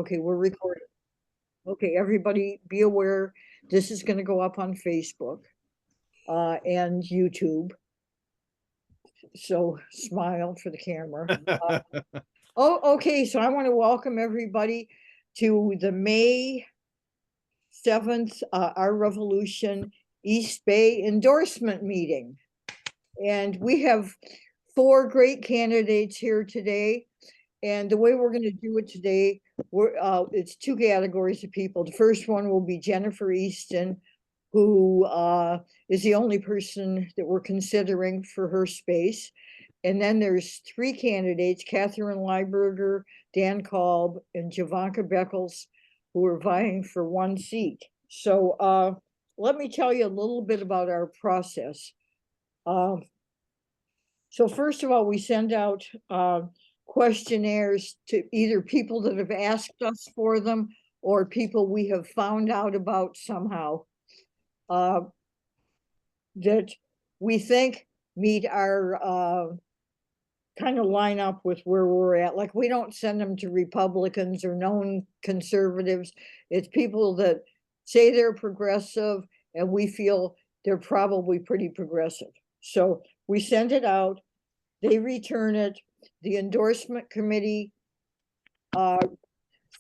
Okay, we're recording. Okay, everybody be aware, this is gonna go up on Facebook and YouTube. So smile for the camera. Okay, so I want to welcome everybody to the May 7th, Our Revolution East Bay endorsement meeting. And we have 4 great candidates here today. And the way we're going to do it today, it's 2 categories of people. The first one will be Jennifer Esteen, who is the only person that we're considering for her space. And then there's 3 candidates, Kathryn Lybarger, Dan Kalb, and Jovanka Beckles, who are vying for 1 seat. So let me tell you a little bit about our process. So first of all, we send out questionnaires to either people that have asked us for them or people we have found out about somehow that we think meet our kind of line up with where we're at. Like, we don't send them to Republicans or known conservatives. It's people that say they're progressive and we feel they're probably pretty progressive. So we send it out, they return it. The endorsement committee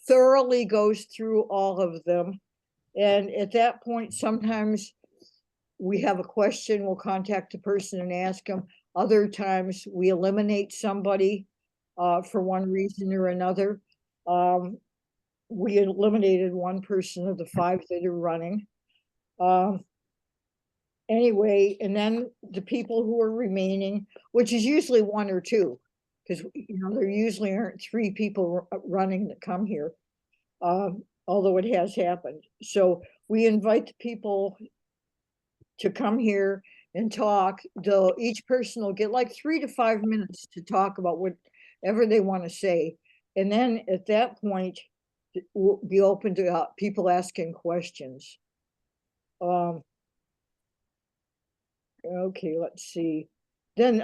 thoroughly goes through all of them. And at that point, sometimes we have a question, we'll contact the person and ask them. Other times we eliminate somebody for one reason or another. We eliminated 1 person of the 5 that are running. Anyway, and then the people who are remaining, which is usually 1 or 2, because there usually aren't 3 people running that come here, although it has happened. So we invite the people to come here and talk. Each person will get like 3 to 5 minutes to talk about whatever they want to say. And then at that point, we'll be open to people asking questions. Okay, let's see. Then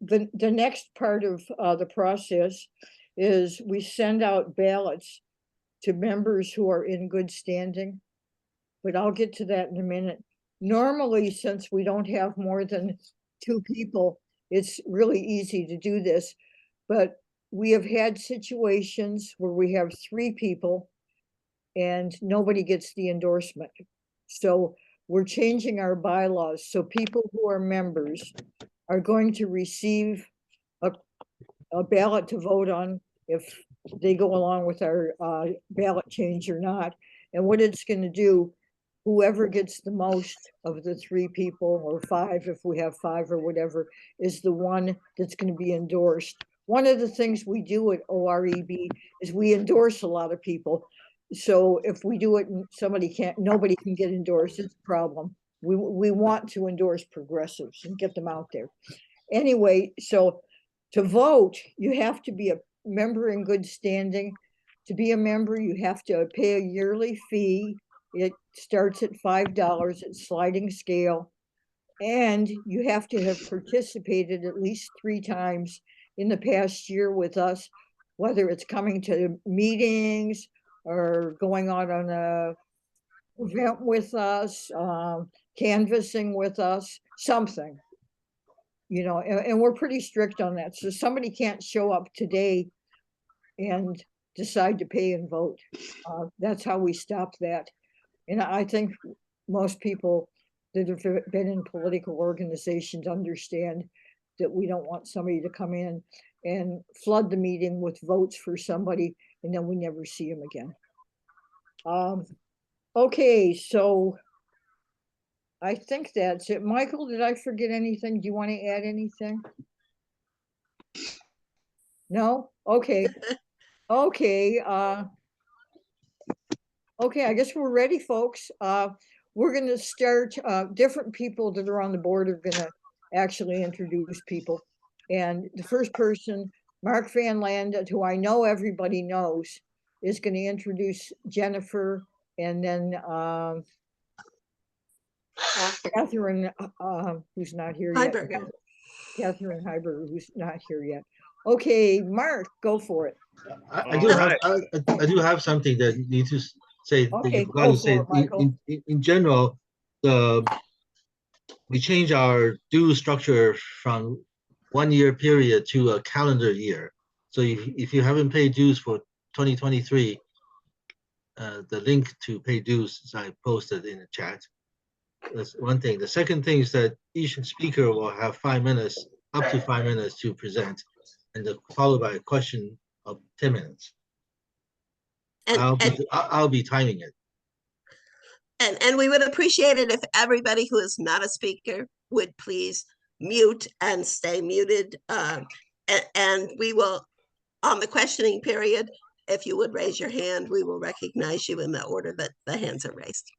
the next part of the process is we send out ballots to members who are in good standing, but I'll get to that in a minute. Normally, since we don't have more than 2 people, it's really easy to do this, but we have had situations where we have 3 people and nobody gets the endorsement. So we're changing our bylaws. So people who are members are going to receive a ballot to vote on if they go along with our ballot change or not. And what it's going to do, whoever gets the most of the 3 people, or 5 if we have 5 or whatever, is the one that's going to be endorsed. One of the things we do at OREB is we endorse a lot of people. So if we do it and nobody can get endorsed, it's a problem. We want to endorse progressives and get them out there. Anyway, so to vote, you have to be a member in good standing. To be a member, you have to pay a yearly fee. It starts at $5. It's sliding scale. And you have to have participated at least 3 times in the past year with us, whether it's coming to meetings or going out on a event with us, canvassing with us, something, and we're pretty strict on that. So somebody can't show up today and decide to pay and vote. That's how we stop that. And I think most people that have been in political organizations understand that we don't want somebody to come in and flood the meeting with votes for somebody and then we never see them again. Okay, so I think that's it. Michael, did I forget anything? Do you want to add anything? No? Okay. Okay. Okay, I guess we're ready, folks. We're going to start. Different people that are on the board are going to actually introduce people. And the first person, Mark Van Landen, who I know everybody knows, is going to introduce Jennifer, and then Kathryn, who's not here yet. Kathryn Hyberger, who's not here yet. Okay, Mark, go for it. I do have something that you need to say that you Okay, forgot go to for say. it, Michael. In general, we change our due structure from 1 year period to a calendar year. So if you haven't paid dues for 2023, the link to pay dues is I posted in the chat. That's one thing. The second thing is that each speaker will have 5 minutes, up to 5 minutes to present, and followed by a question of 10 minutes. And I'll be timing it. And we would appreciate it if everybody who is not a speaker would please mute and stay muted. And we will, on the questioning period, if you would raise your hand, we will recognize you in the order that the hands are raised.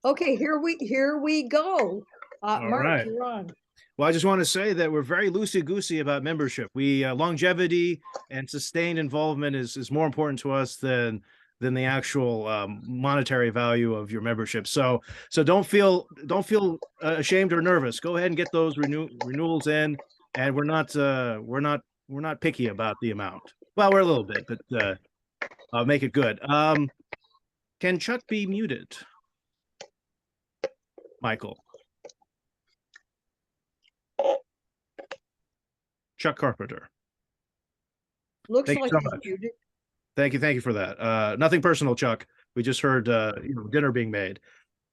Okay, here we go. Mark, right. you're on. Well, I just want to say that we're very loosey-goosey about membership. We longevity and sustained involvement is more important to us than the actual monetary value of your membership. So don't feel ashamed or nervous. Go ahead and get those renewals in, and we're not picky about the amount. Well, we're a little bit, but make it good. Can Chuck be muted? Michael. Chuck Carpenter. Looks Thank you like so he's much. muted. Thank you for that. Nothing personal, Chuck. We just heard dinner being made.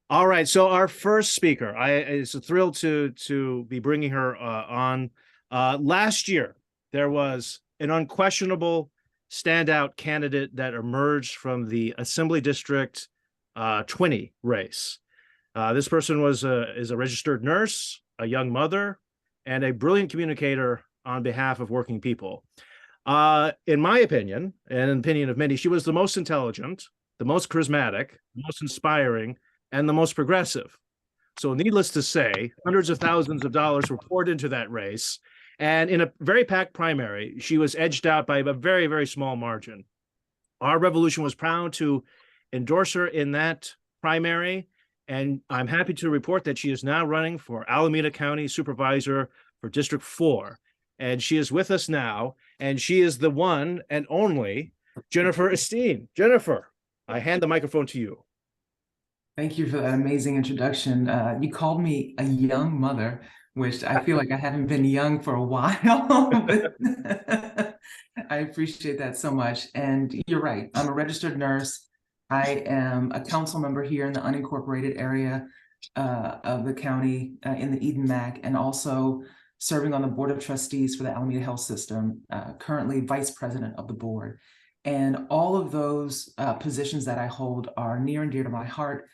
All right, so our first speaker, it's a thrill to be bringing her on. Last year, there was an unquestionable standout candidate that emerged from the Assembly District 20 race. This person is a registered nurse, a young mother, and a brilliant communicator on behalf of working people. In my opinion, and in the opinion of many, she was the most intelligent, the most charismatic, the most inspiring, and the most progressive. So needless to say, hundreds of thousands of dollars were poured into that race. And in a very packed primary, she was edged out by a very, very small margin. Our revolution was proud to endorse her in that primary. And I'm happy to report that she is now running for Alameda County Supervisor for District 4. And she is with us now, and she is the one and only Jennifer Esteen. Jennifer, I hand the microphone to you. Thank you for that amazing introduction. You called me a young mother, which I feel like I haven't been young for a while, but I appreciate that so much. And you're right, I'm a registered nurse. I am a council member here in the unincorporated area of the county in the Eden Mac, and also serving on the Board of Trustees for the Alameda Health System, currently vice president of the board. And all of those positions that I hold are near and dear to my heart.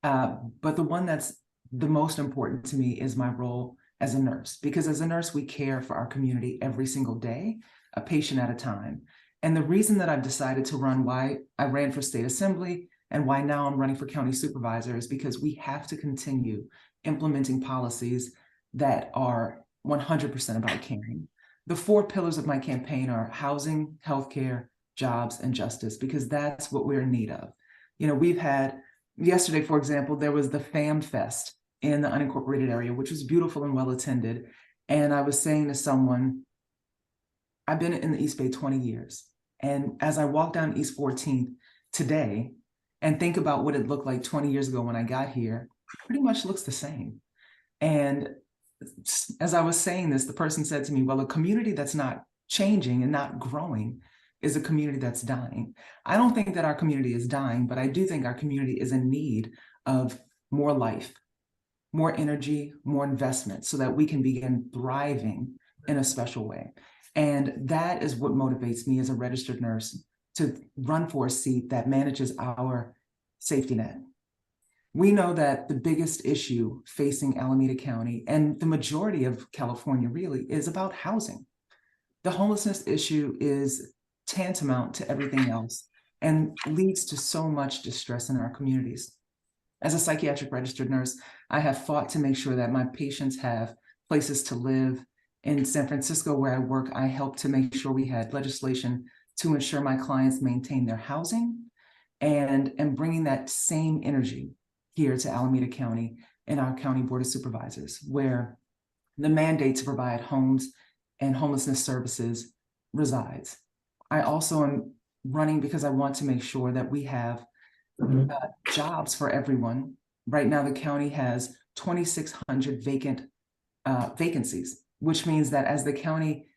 But the one that's the most important to me is my role as a nurse, because as a nurse, we care for our community every single day, a patient at a time. And the reason that I've decided to run, why I ran for state assembly and why now I'm running for county supervisor, is because we have to continue implementing policies that are 100% about caring. The 4 pillars of my campaign are housing, healthcare, jobs, and justice, because that's what we're in need of. You know, we've had, yesterday, for example, there was the Fam Fest in the unincorporated area, which was beautiful and well attended. And I was saying to someone, I've been in the East Bay 20 years. And as I walk down East 14th today and think about what it looked like 20 years ago when I got here, it pretty much looks the same. And as I was saying this, the person said to me, well, a community that's not changing and not growing is a community that's dying. I don't think that our community is dying, but I do think our community is in need of more life, more energy, more investment, so that we can begin thriving in a special way. And that is what motivates me as a registered nurse to run for a seat that manages our safety net. We know that the biggest issue facing Alameda County and the majority of California really is about housing. The homelessness issue is tantamount to everything else and leads to so much distress in our communities. As a psychiatric registered nurse, I have fought to make sure that my patients have places to live. In San Francisco, where I work, I helped to make sure we had legislation to ensure my clients maintain their housing, and bringing that same energy here to Alameda County and our County Board of Supervisors, where the mandate to provide homes and homelessness services resides. I also am running because I want to make sure that we have jobs for everyone. Right now, the county has 2,600 vacancies, which means that as the county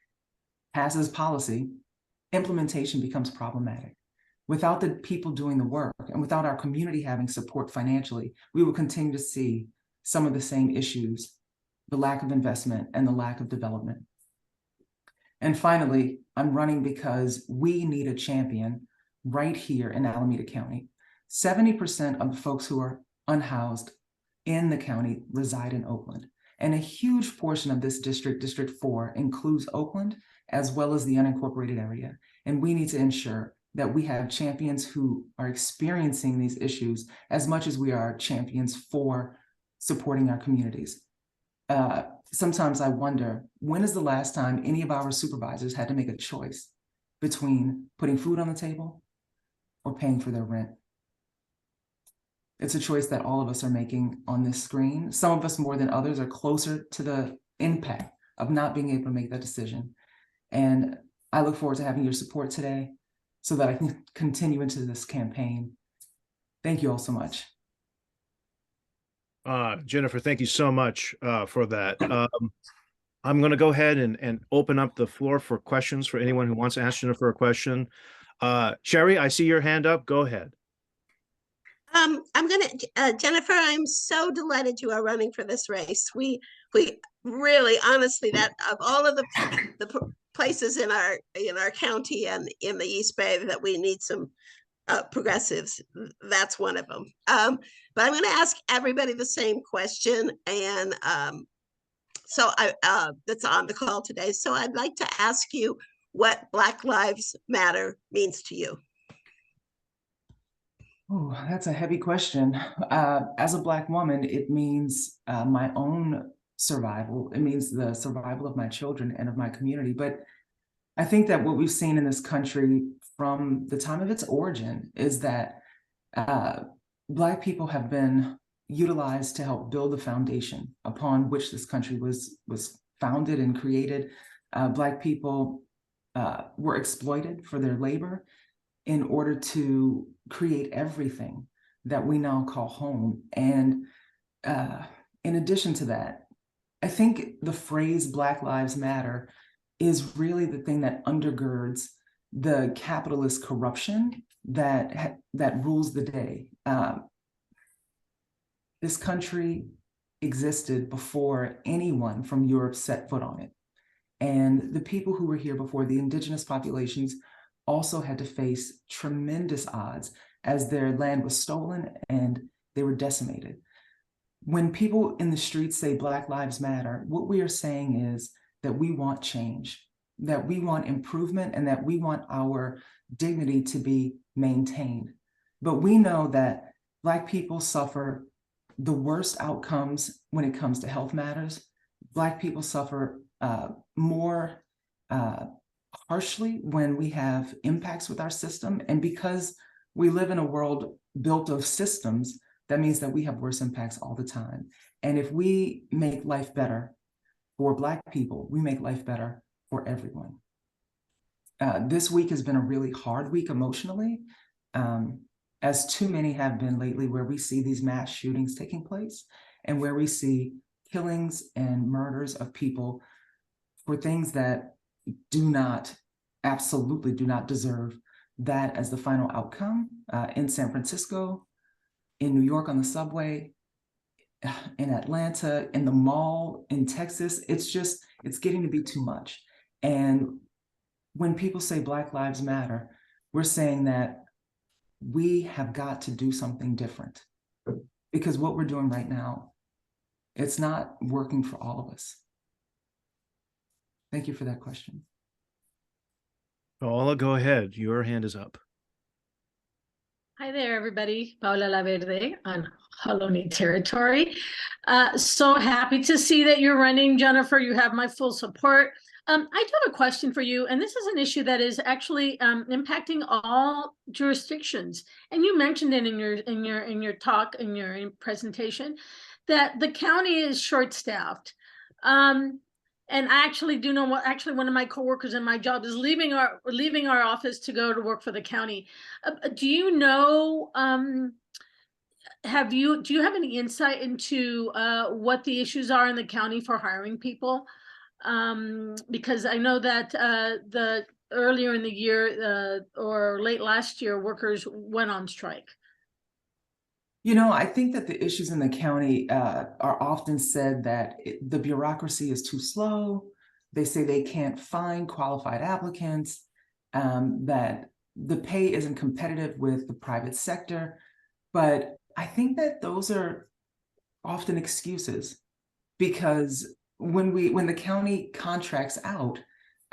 passes policy, implementation becomes problematic. Without the people doing the work and without our community having support financially, we will continue to see some of the same issues, the lack of investment and the lack of development. And finally, I'm running because we need a champion right here in Alameda County. 70% of the folks who are unhoused in the county reside in Oakland. And a huge portion of this district, District 4, includes Oakland, as well as the unincorporated area. And we need to ensure that we have champions who are experiencing these issues as much as we are champions for supporting our communities. Sometimes I wonder, when is the last time any of our supervisors had to make a choice between putting food on the table or paying for their rent? It's a choice that all of us are making on this screen. Some of us more than others are closer to the impact of not being able to make that decision. And I look forward to having your support today so that I can continue into this campaign. Thank you all so much. Jennifer, thank you so much for that. I'm going to go ahead and open up the floor for questions for anyone who wants to ask Jennifer a question. Sherry, I see your hand up. Go ahead. Jennifer, I'm so delighted you are running for this race. We really, honestly, that of all of the places in our county and in the East Bay that we need some progressives, that's one of them. But I'm going to ask everybody the same question, and so that's on the call today. So I'd like to ask you what Black Lives Matter means to you. Oh, that's a heavy question. As a Black woman, it means my own survival. It means the survival of my children and of my community. But I think that what we've seen in this country from the time of its origin is that Black people have been utilized to help build the foundation upon which this country was founded and created. Black people were exploited for their labor in order to create everything that we now call home. And in addition to that, I think the phrase Black Lives Matter is really the thing that undergirds the capitalist corruption that rules the day. This country existed before anyone from Europe set foot on it. And the people who were here before, the indigenous populations, also had to face tremendous odds as their land was stolen and they were decimated. When people in the streets say Black Lives Matter, what we are saying is that we want change, that we want improvement, and that we want our dignity to be maintained. But we know that Black people suffer the worst outcomes when it comes to health matters. Black people suffer more harshly when we have impacts with our system. And because we live in a world built of systems, that means that we have worse impacts all the time. And if we make life better for Black people, we make life better for everyone. This week has been a really hard week emotionally, as too many have been lately, where we see these mass shootings taking place and where we see killings and murders of people for things that absolutely do not deserve that as the final outcome. In San Francisco, in New York on the subway, in Atlanta, in the mall, in Texas, it's getting to be too much. And when people say Black Lives Matter, we're saying that we have got to do something different, because what we're doing right now, it's not working for all of us. Thank you for that question. Paola, go ahead. Your hand is up. Hi there, everybody. Paola Laverde on Ohlone territory. So happy to see that you're running, Jennifer. You have my full support. I do have a question for you, and this is an issue that is actually impacting all jurisdictions. And you mentioned it in your talk, in your presentation, that the county is short-staffed. And I actually do know actually one of my coworkers in my job is leaving our office to go to work for the county. Do you know, do you have any insight into what the issues are in the county for hiring people? Because I know that earlier in the year or late last year, workers went on strike. I think that the issues in the county are often said that the bureaucracy is too slow. They say they can't find qualified applicants, that the pay isn't competitive with the private sector. But I think that those are often excuses, because when the county contracts out,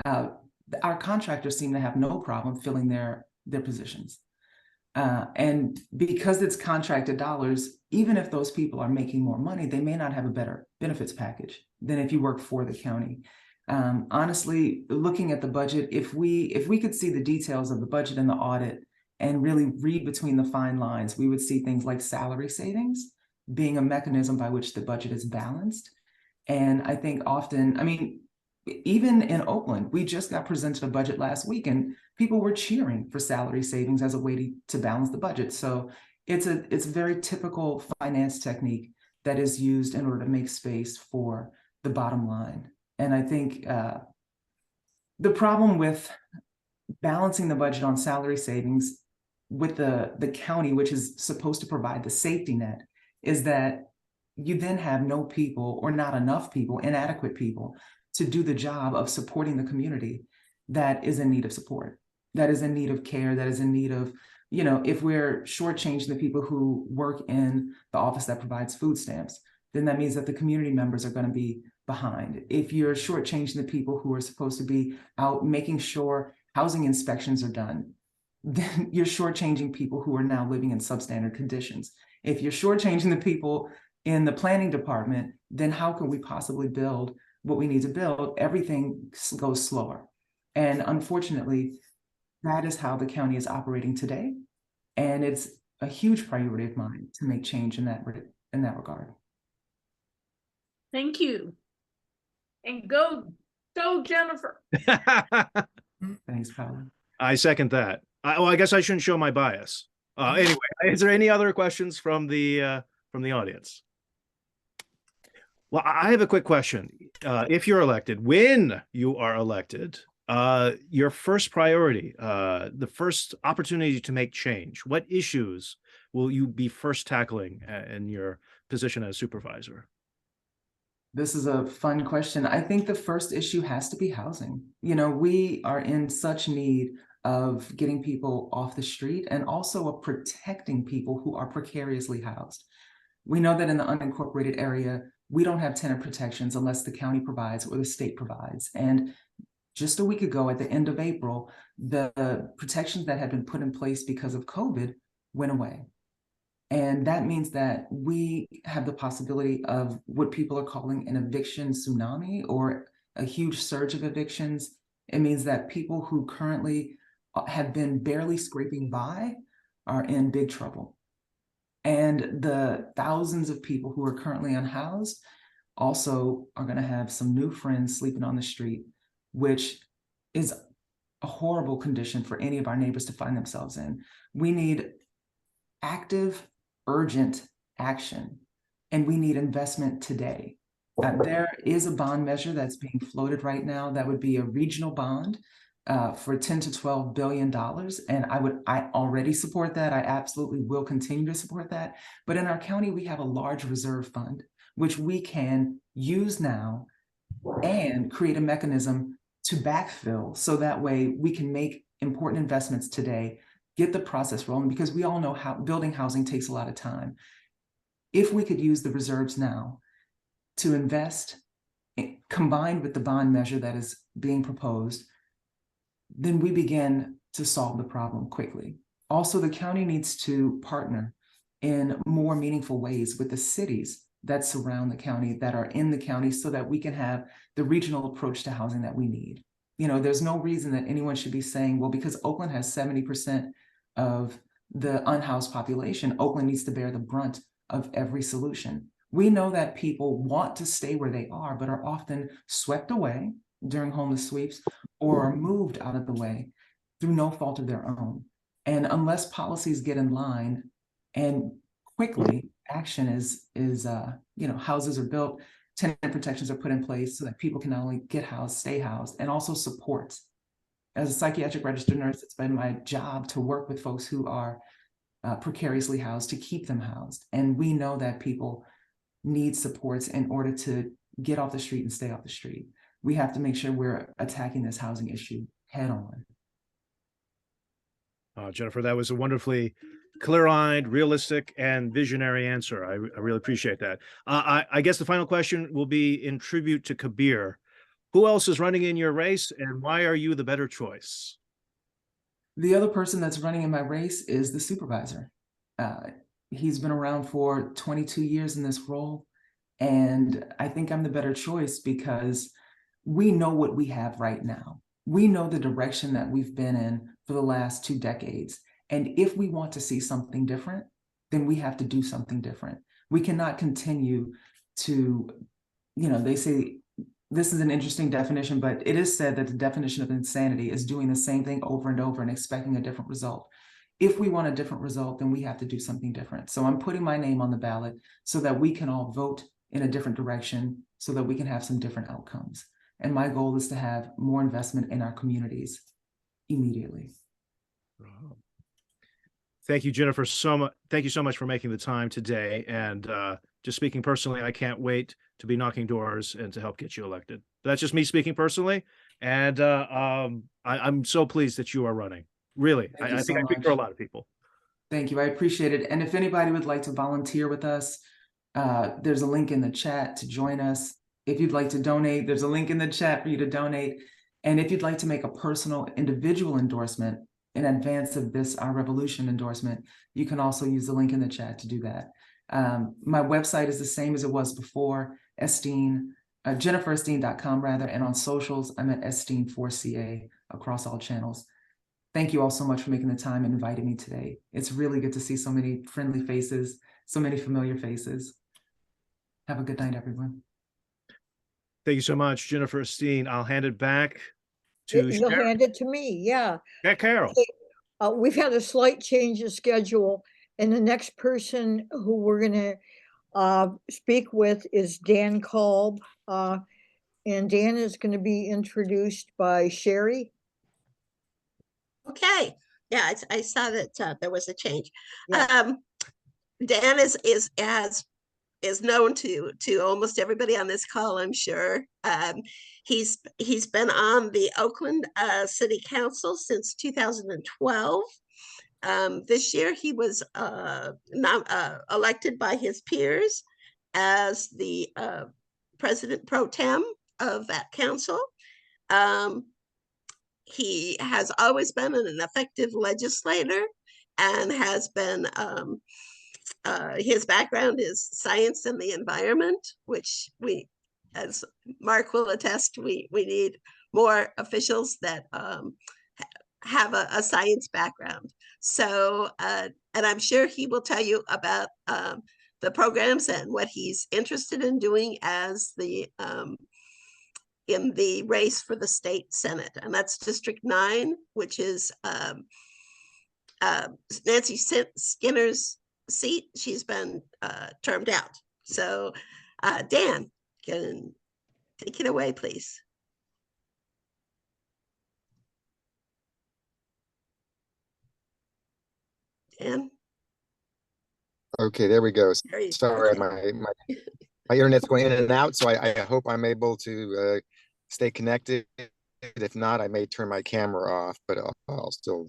our contractors seem to have no problem filling their positions. And because it's contracted dollars, even if those people are making more money, they may not have a better benefits package than if you work for the county. Honestly, looking at the budget, if we could see the details of the budget and the audit and really read between the fine lines, we would see things like salary savings being a mechanism by which the budget is balanced. And I think often, I mean, even in Oakland, we just got presented a budget last week and people were cheering for salary savings as a way to balance the budget. So it's a very typical finance technique that is used in order to make space for the bottom line. And I think the problem with balancing the budget on salary savings with the county, which is supposed to provide the safety net, is that you then have no people, or not enough people, inadequate people, to do the job of supporting the community that is in need of support, that is in need of care, that is in need of, if we're shortchanging the people who work in the office that provides food stamps, then that means that the community members are going to be behind. If you're shortchanging the people who are supposed to be out making sure housing inspections are done, then you're shortchanging people who are now living in substandard conditions. If you're shortchanging the people in the planning department, then how can we possibly build what we need to build? Everything goes slower. And unfortunately, that is how the county is operating today. And it's a huge priority of mine to make change in that regard. Thank you. And go Jennifer. Thanks, Paula. I second that. I guess I shouldn't show my bias. Anyway, is there any other questions from the audience? Well, I have a quick question. If you're elected, when you are elected, your first priority, the first opportunity to make change, what issues will you be first tackling in your position as supervisor? This is a fun question. I think the first issue has to be housing. We are in such need of getting people off the street and also of protecting people who are precariously housed. We know that in the unincorporated area, we don't have tenant protections unless the county provides or the state provides. And just a week ago, at the end of April, the protections that had been put in place because of COVID went away. And that means that we have the possibility of what people are calling an eviction tsunami, or a huge surge of evictions. It means that people who currently have been barely scraping by are in big trouble. And the thousands of people who are currently unhoused also are going to have some new friends sleeping on the street, which is a horrible condition for any of our neighbors to find themselves in. We need active, urgent action, and we need investment today. There is a bond measure that's being floated right now that would be a regional bond for $10 to $12 billion. And I already support that. I absolutely will continue to support that. But in our county, we have a large reserve fund, which we can use now and create a mechanism to backfill, so that way we can make important investments today, get the process rolling, because we all know how building housing takes a lot of time. If we could use the reserves now to invest, combined with the bond measure that is being proposed, then we begin to solve the problem quickly. Also, the county needs to partner in more meaningful ways with the cities that surround the county, that are in the county, so that we can have the regional approach to housing that we need. There's no reason that anyone should be saying, well, because Oakland has 70% of the unhoused population, Oakland needs to bear the brunt of every solution. We know that people want to stay where they are, but are often swept away during homeless sweeps or are moved out of the way through no fault of their own. And unless policies get in line and quickly action houses are built, tenant protections are put in place so that people can not only get housed, stay housed, and also support. As a psychiatric registered nurse, it's been my job to work with folks who are precariously housed to keep them housed. And we know that people need supports in order to get off the street and stay off the street. We have to make sure we're attacking this housing issue head on. Jennifer, that was a wonderfully clear-eyed, realistic, and visionary answer. I really appreciate that. I guess the final question will be in tribute to Kabir. Who else is running in your race, and why are you the better choice? The other person that's running in my race is the supervisor. He's been around for 22 years in this role, and I think I'm the better choice because we know what we have right now. We know the direction that we've been in for the last 2 decades. And if we want to see something different, then we have to do something different. We cannot continue to, they say, this is an interesting definition, but it is said that the definition of insanity is doing the same thing over and over and expecting a different result. If we want a different result, then we have to do something different. So I'm putting my name on the ballot so that we can all vote in a different direction so that we can have some different outcomes. And my goal is to have more investment in our communities immediately. Thank you, Jennifer. Thank you so much for making the time today. And just speaking personally, I can't wait to be knocking doors and to help get you elected. That's just me speaking personally. And I'm so pleased that you are running. Really, I think I speak for a lot of people. Thank you. I appreciate it. And if anybody would like to volunteer with us, there's a link in the chat to join us. If you'd like to donate, there's a link in the chat for you to donate. And if you'd like to make a personal individual endorsement in advance of this, our revolution endorsement, you can also use the link in the chat to do that. My website is the same as it was before, Esteen, JenniferEsteen.com rather, and on socials, I'm at Esteen4CA across all channels. Thank you all so much for making the time and inviting me today. It's really good to see so many friendly faces, so many familiar faces. Have a good night, everyone. Thank you so much, Jennifer Esteen. I'll hand it back to You'll Sharon. hand it to me, yeah. Yeah, Carol. We've had a slight change of schedule, and the next person who we're gonna speak with is Dan Kalb. And Dan is gonna be introduced by Sherry. Okay, yeah, I saw that there was a change. Yeah. Dan is known to almost everybody on this call, I'm sure. He's been on the Oakland City Council since 2012. This year he was elected by his peers as the president pro tem of that council. He has always been an effective legislator and has been his background is science and the environment, which we, as Mark will attest, we need more officials that have a science background. So, and I'm sure he will tell you about the programs and what he's interested in doing as the in the race for the state Senate, and that's District 9, which is Nancy Skinner's seat. She's been termed out. So Dan, can take it away, please. Dan? Okay, there we go. There Sorry, okay. my internet's going in and out, so I hope I'm able to stay connected. If not, I may turn my camera off, but I'll still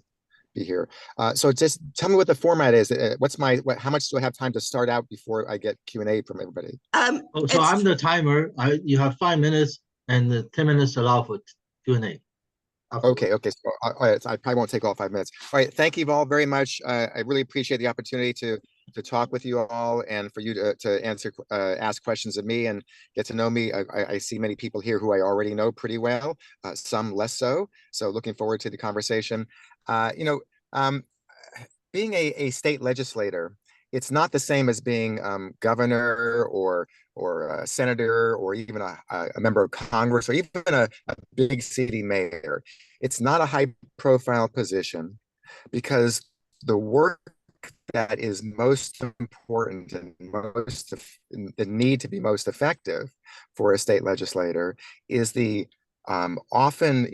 be here. So just tell me what the format is. How much do I have time to start out before I get Q&A from everybody? So I'm the timer. You have 5 minutes, and the 10 minutes allow for Q&A. Okay. So I probably won't take all 5 minutes. All right. Thank you all very much. I really appreciate the opportunity to talk with you all and for you to ask questions of me and get to know me. I see many people here who I already know pretty well, some less so. So looking forward to the conversation. Being a state legislator it's not the same as being governor or a senator or even a member of Congress or even a big city mayor. It's not a high profile position because the work that is most important and the need to be most effective for a state legislator is the often,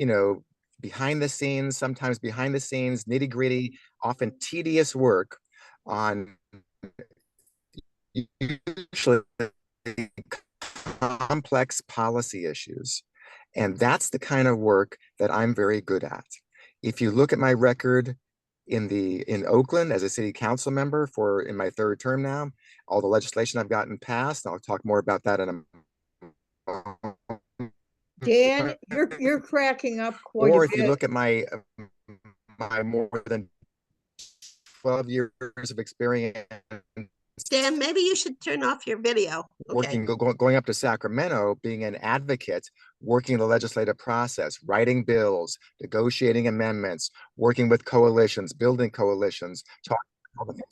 sometimes behind the scenes, nitty gritty, often tedious work on usually complex policy issues. And that's the kind of work that I'm very good at. If you look at my record in Oakland as a city council member in my third term now, all the legislation I've gotten passed, I'll talk more about that in a Dan, you're cracking up quite a or bit. if you look at my more than 12 years of experience Dan, maybe you should turn off your video. Okay. going up to Sacramento, being an advocate, working the legislative process, writing bills, negotiating amendments, working with coalitions, building coalitions, talking.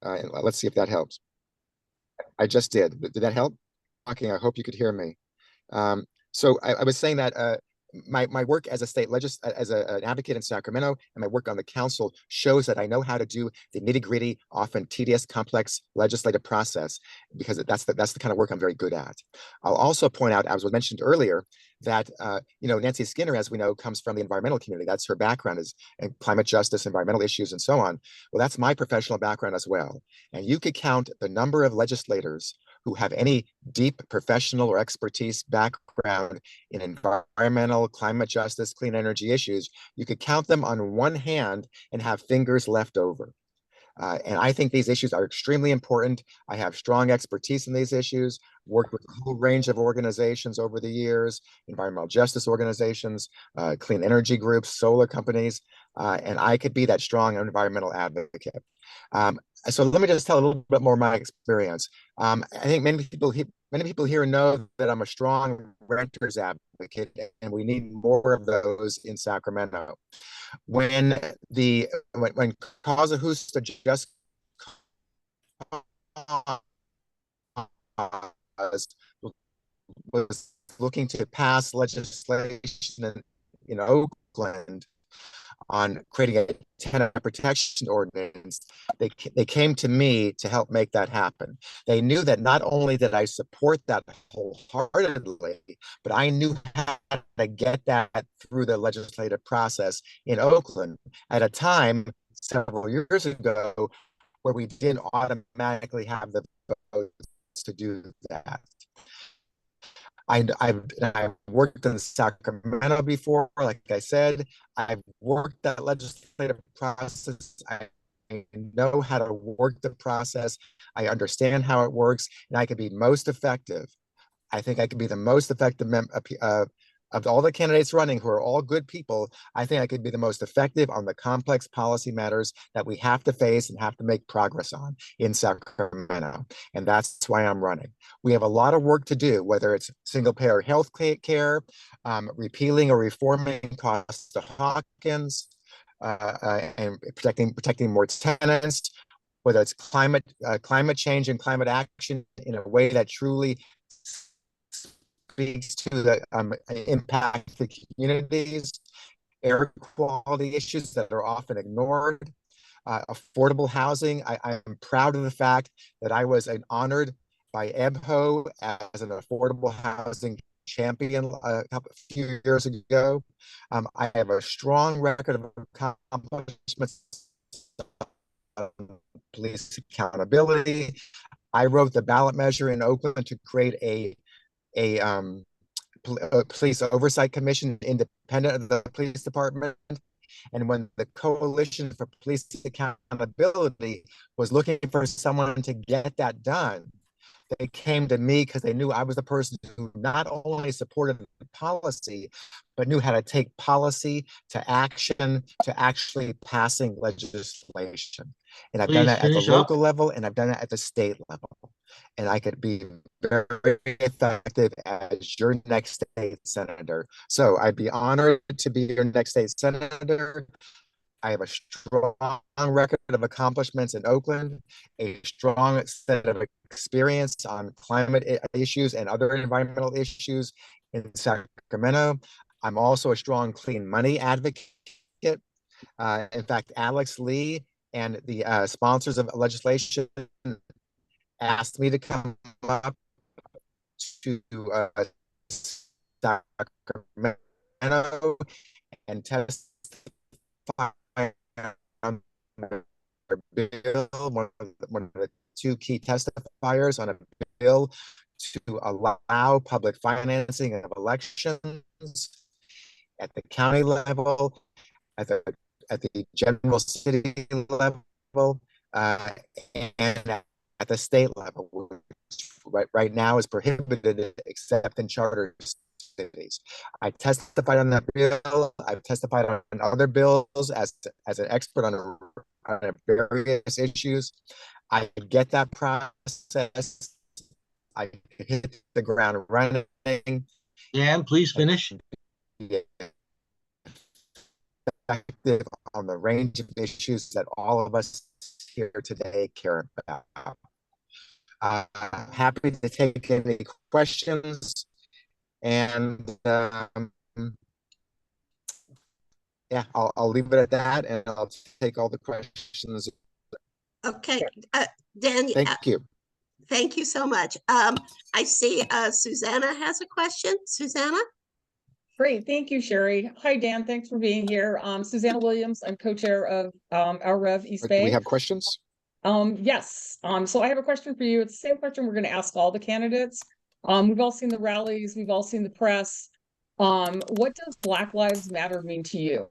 Let's see if that helps. I just did. Did that help? Okay, I hope you could hear me. So I was saying that my work as an advocate in Sacramento and my work on the council shows that I know how to do the nitty gritty, often tedious, complex legislative process because that's the kind of work I'm very good at. I'll also point out, as was mentioned earlier, that Nancy Skinner, as we know, comes from the environmental community. That's her background is in climate justice, environmental issues, and so on. Well, that's my professional background as well. And you could count the number of legislators who have any deep professional or expertise background in environmental, climate justice, clean energy issues. You could count them on one hand and have fingers left over. And I think these issues are extremely important. I have strong expertise in these issues, worked with a whole range of organizations over the years, environmental justice organizations, clean energy groups, solar companies, and I could be that strong environmental advocate. So let me just tell a little bit more of my experience. I think many people here know that I'm a strong renters advocate, and we need more of those in Sacramento. When Causa Justa just was looking to pass legislation in Oakland on creating a tenant protection ordinance, they came to me to help make that happen. They knew that not only did I support that wholeheartedly, but I knew how to get that through the legislative process in Oakland at a time several years ago where we didn't automatically have the votes to do that. I've worked in Sacramento before, like I said. I've worked that legislative process. I know how to work the process. I understand how it works, and I can be most effective. I think I can be the most effective of all the candidates running, who are all good people. I think I could be the most effective on the complex policy matters that we have to face and have to make progress on in Sacramento. And that's why I'm running. We have a lot of work to do, whether it's single payer health care, repealing or reforming Costa-Hawkins, and protecting more tenants, whether it's climate change and climate action in a way that truly speaks to the impact the communities, air quality issues that are often ignored, affordable housing. I'm proud of the fact that I was honored by EBHO as an affordable housing champion a few years ago. I have a strong record of accomplishments, police accountability. I wrote the ballot measure in Oakland to create a police oversight commission independent of the police department. And when the Coalition for Police Accountability was looking for someone to get that done, they came to me because they knew I was the person who not only supported the policy, but knew how to take policy to action, to actually passing legislation. And I've done that at the local level, and I've done it at the state level. And I could be very effective as your next state senator. So I'd be honored to be your next state senator. I have a strong record of accomplishments in Oakland, a strong set of experience on climate issues and other environmental issues in Sacramento. I'm also a strong clean money advocate. In fact, Alex Lee and the sponsors of legislation asked me to come up to Sacramento and testify on the bill, one of the two key testifiers on a bill to allow public financing of elections at the county level, at the general city level, and at the state level, which right now is prohibited except in charter cities. I testified on that bill. I've testified on other bills as an expert on various issues. I get that process. I hit the ground running. Dan, please finish. Effective on the range of issues that all of us here today care about. Happy to take any questions, and yeah, I'll leave it at that, and I'll take all the questions. Okay, Dan, Thank you. thank you so much. I see Susanna has a question. Susanna? Great, thank you, Sherry. Hi, Dan, thanks for being here. Susanna Williams, I'm co-chair of our Rev East Do Bay. we have questions? Yes, so I have a question for you. It's the same question we're going to ask all the candidates. We've all seen the rallies, we've all seen the press. What does Black Lives Matter mean to you?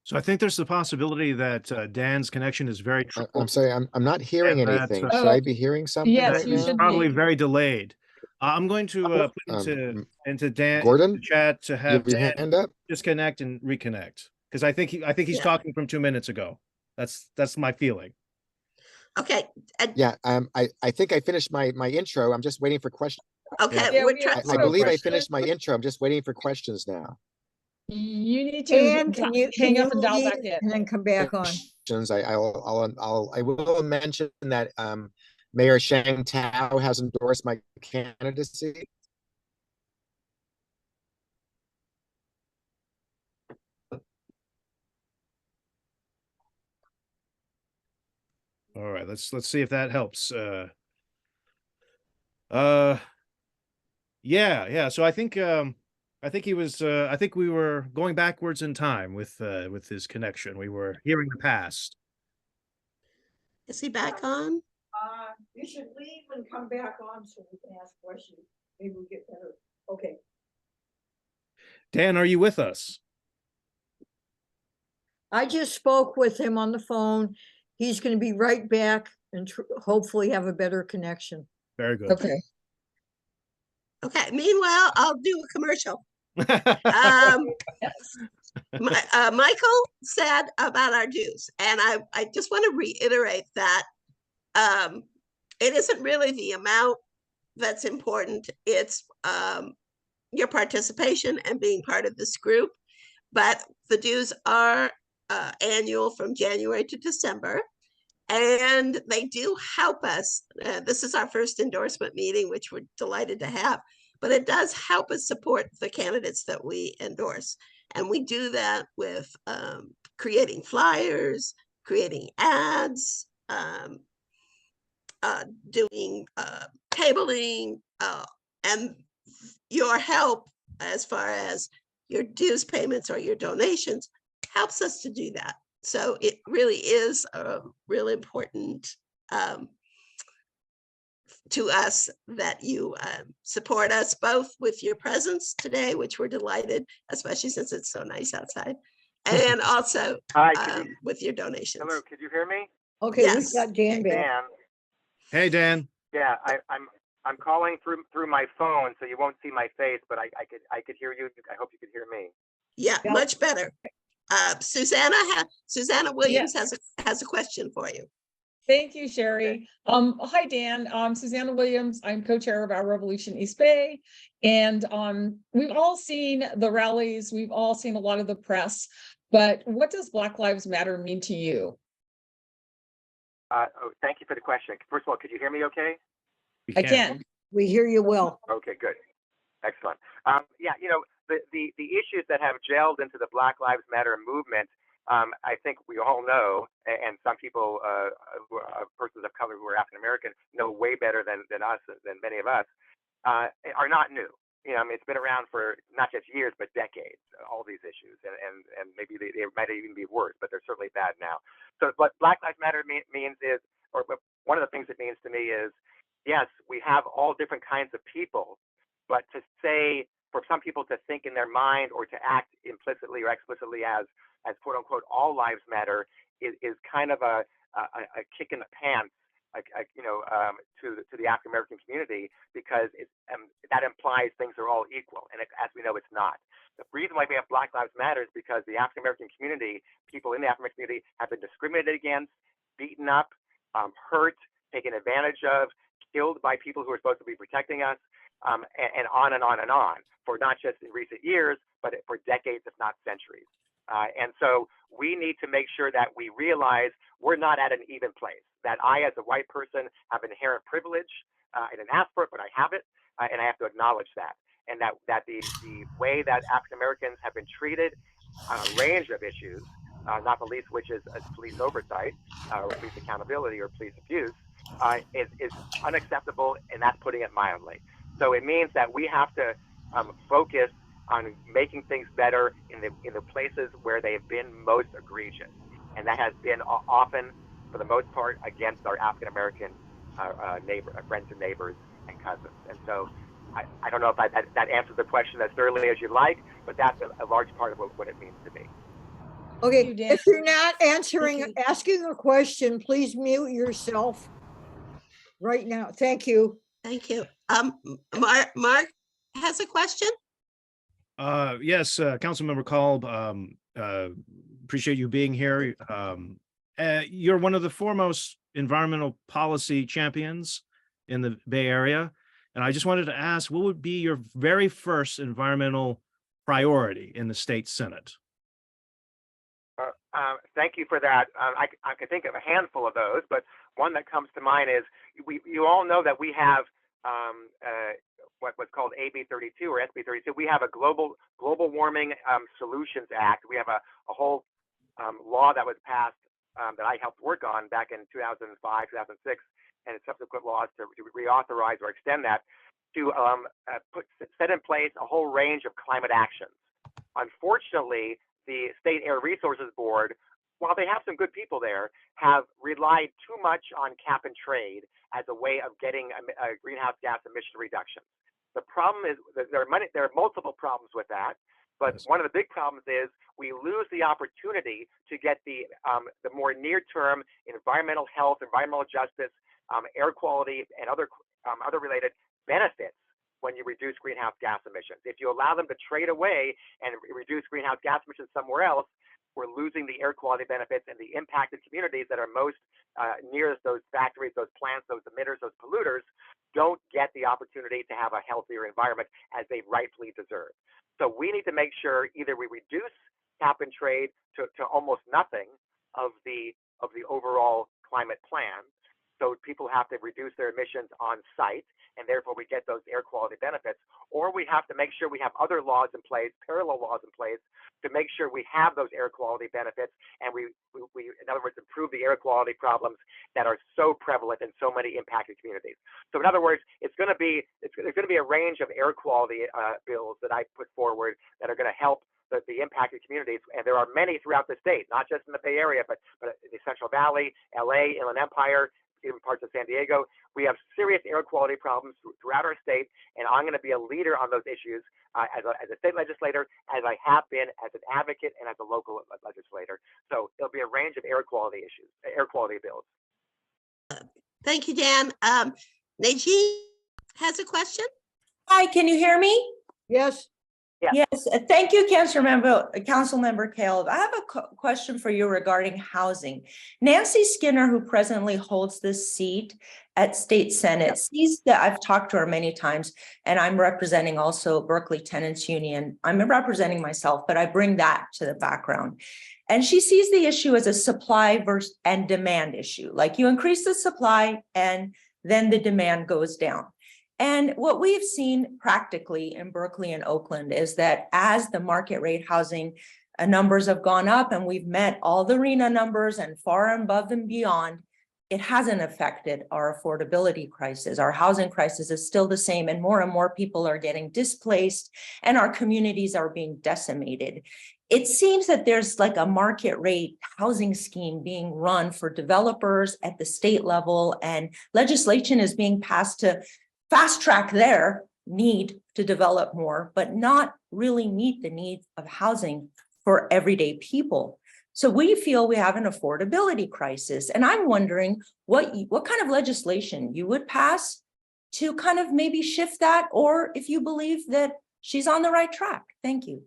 So I think there's the possibility that Dan's connection is very I'm sorry, I'm not hearing And anything. that's, Should I be hearing something yes, right you now? should probably be. very delayed. I'm going to put into Dan Gordon, the chat to you have have your Dan hand up? disconnect and reconnect, because I think he's Yeah. talking from 2 minutes ago. That's my feeling. Okay, Yeah, I think I finished my intro. I'm just waiting for questions. okay, Yeah, we're we trying. have I believe I questions. finished my intro. I'm just waiting for questions now. You need to Dan, can you hang up and dial leave back in. and then come back on? Questions. I will mention that Mayor Shang Tao has endorsed my candidacy. All right, let's see if that helps. Yeah. So I think he was. I think we were going backwards in time with his connection. We were hearing the past. Is he back on? You should leave and come back on so we can ask questions. Maybe we'll get better. Okay. Dan, are you with us? I just spoke with him on the phone. He's going to be right back and hopefully have a better connection. Very good. Okay. Okay, meanwhile, I'll do a commercial. Michael said about our dues, and I just want to reiterate that it isn't really the amount that's important. It's your participation and being part of this group. But the dues are annual from January to December, and they do help us. This is our first endorsement meeting, which we're delighted to have, but it does help us support the candidates that we endorse. And we do that with creating flyers, creating ads, doing tabling, and your help as far as your dues payments or your donations helps us to do that. So it really is really important to us that you support us both with your presence today, which we're delighted, especially since it's so nice outside, and also with your donations. Hello, could you hear me? Okay, Yes. we've got Dan back. Dan. Hey, Dan. Yeah, I'm calling through my phone, so you won't see my face, but I could hear you. I hope you could hear me. Yeah, Yep. much better. Susanna Williams has a question for you. Thank you, Sherry. Hi, Dan. Susanna Williams. I'm co-chair of Our Revolution East Bay. And we've all seen the rallies. We've all seen a lot of the press. But what does Black Lives Matter mean to you? Thank you for the question. First of all, could you hear me okay? I can. We hear you well. Okay, good. Excellent. Yeah, you know, the issues that have gelled into the Black Lives Matter movement, I think we all know, and some people, persons of color who are African American, know way better than us, than many of us, are not new. You know, I mean, it's been around for not just years, but decades, all these issues, and maybe they might even be worse, but they're certainly bad now. So what Black Lives Matter means is, or one of the things it means to me is, yes, we have all different kinds of people, but to say, for some people to think in their mind or to act implicitly or explicitly as quote unquote all lives matter is kind of a kick in the pants, to the African American community, because that implies things are all equal, and as we know, it's not. The reason why we have Black Lives Matter is because the African American community, people in the African American community, have been discriminated against, beaten up, hurt, taken advantage of, killed by people who are supposed to be protecting us, and on and on and on, for not just in recent years, but for decades, if not centuries. And so we need to make sure that we realize we're not at an even place, that I, as a white person, have inherent privilege. I didn't ask for it, but I have it, and I have to acknowledge that. And that the way that African Americans have been treated on a range of issues, not the least which is police oversight, or police accountability, or police abuse, is unacceptable, and that's putting it mildly. So it means that we have to focus on making things better in the places where they have been most egregious, and that has been often, for the most part, against our African American friends and neighbors and cousins. And so I don't know if that answers the question as thoroughly as you'd like, but that's a large part of what it means to me. Okay, you, Dan. if you're not asking a question, please mute yourself right now. Thank you. Thank you. Mark has a question. Yes, Councilmember Kalb, appreciate you being here. You're one of the foremost environmental policy champions in the Bay Area. And I just wanted to ask, what would be your very first environmental priority in the state Senate? Thank you for that. I can think of a handful of those, but one that comes to mind is you all know that we have what's called AB 32 or SB 32. We have a global warming solutions act. We have a whole law that was passed that I helped work on back in 2005, 2006, and subsequent laws to reauthorize or extend that to set in place a whole range of climate actions. Unfortunately, the State Air Resources Board, while they have some good people there, have relied too much on cap and trade as a way of getting greenhouse gas emission reductions. The problem is that there are multiple problems with that, but one of the big problems is we lose the opportunity to get the more near-term environmental health, environmental justice, air quality, and other related benefits when you reduce greenhouse gas emissions. If you allow them to trade away and reduce greenhouse gas emissions somewhere else, we're losing the air quality benefits, and the impacted communities that are most nearest those factories, those plants, those emitters, those polluters, don't get the opportunity to have a healthier environment as they rightfully deserve. So we need to make sure either we reduce cap and trade to almost nothing of the overall climate plan, so people have to reduce their emissions on site, and therefore we get those air quality benefits, or we have to make sure we have other laws in place, parallel laws in place, to make sure we have those air quality benefits, and we in other words, improve the air quality problems that are so prevalent in so many impacted communities. So in other words, there's going to be a range of air quality bills that I put forward that are going to help the impacted communities, and there are many throughout the state, not just in the Bay Area, but the Central Valley, LA, Inland Empire, even parts of San Diego. We have serious air quality problems throughout our state, and I'm going to be a leader on those issues as a state legislator, as I have been as an advocate and as a local legislator. So there'll be a range of air quality issues, air quality bills. Thank you, Dan. Najee has a question. Hi, can you hear me? Yes. Yes, thank you, Council Member Kalb. I have a question for you regarding housing. Nancy Skinner, who presently holds this seat at State Senate, sees that I've talked to her many times, and I'm representing also Berkeley Tenants Union. I'm representing myself, but I bring that to the background. And she sees the issue as a supply versus and demand issue. Like you increase the supply and then the demand goes down. And what we've seen practically in Berkeley and Oakland is that as the market rate housing numbers have gone up and we've met all the RENA numbers and far above and beyond, it hasn't affected our affordability crisis. Our housing crisis is still the same, and more people are getting displaced and our communities are being decimated. It seems that there's like a market rate housing scheme being run for developers at the state level, and legislation is being passed to fast track their need to develop more, but not really meet the needs of housing for everyday people. So we feel we have an affordability crisis. And I'm wondering what kind of legislation you would pass to kind of maybe shift that, or if you believe that she's on the right track. Thank you.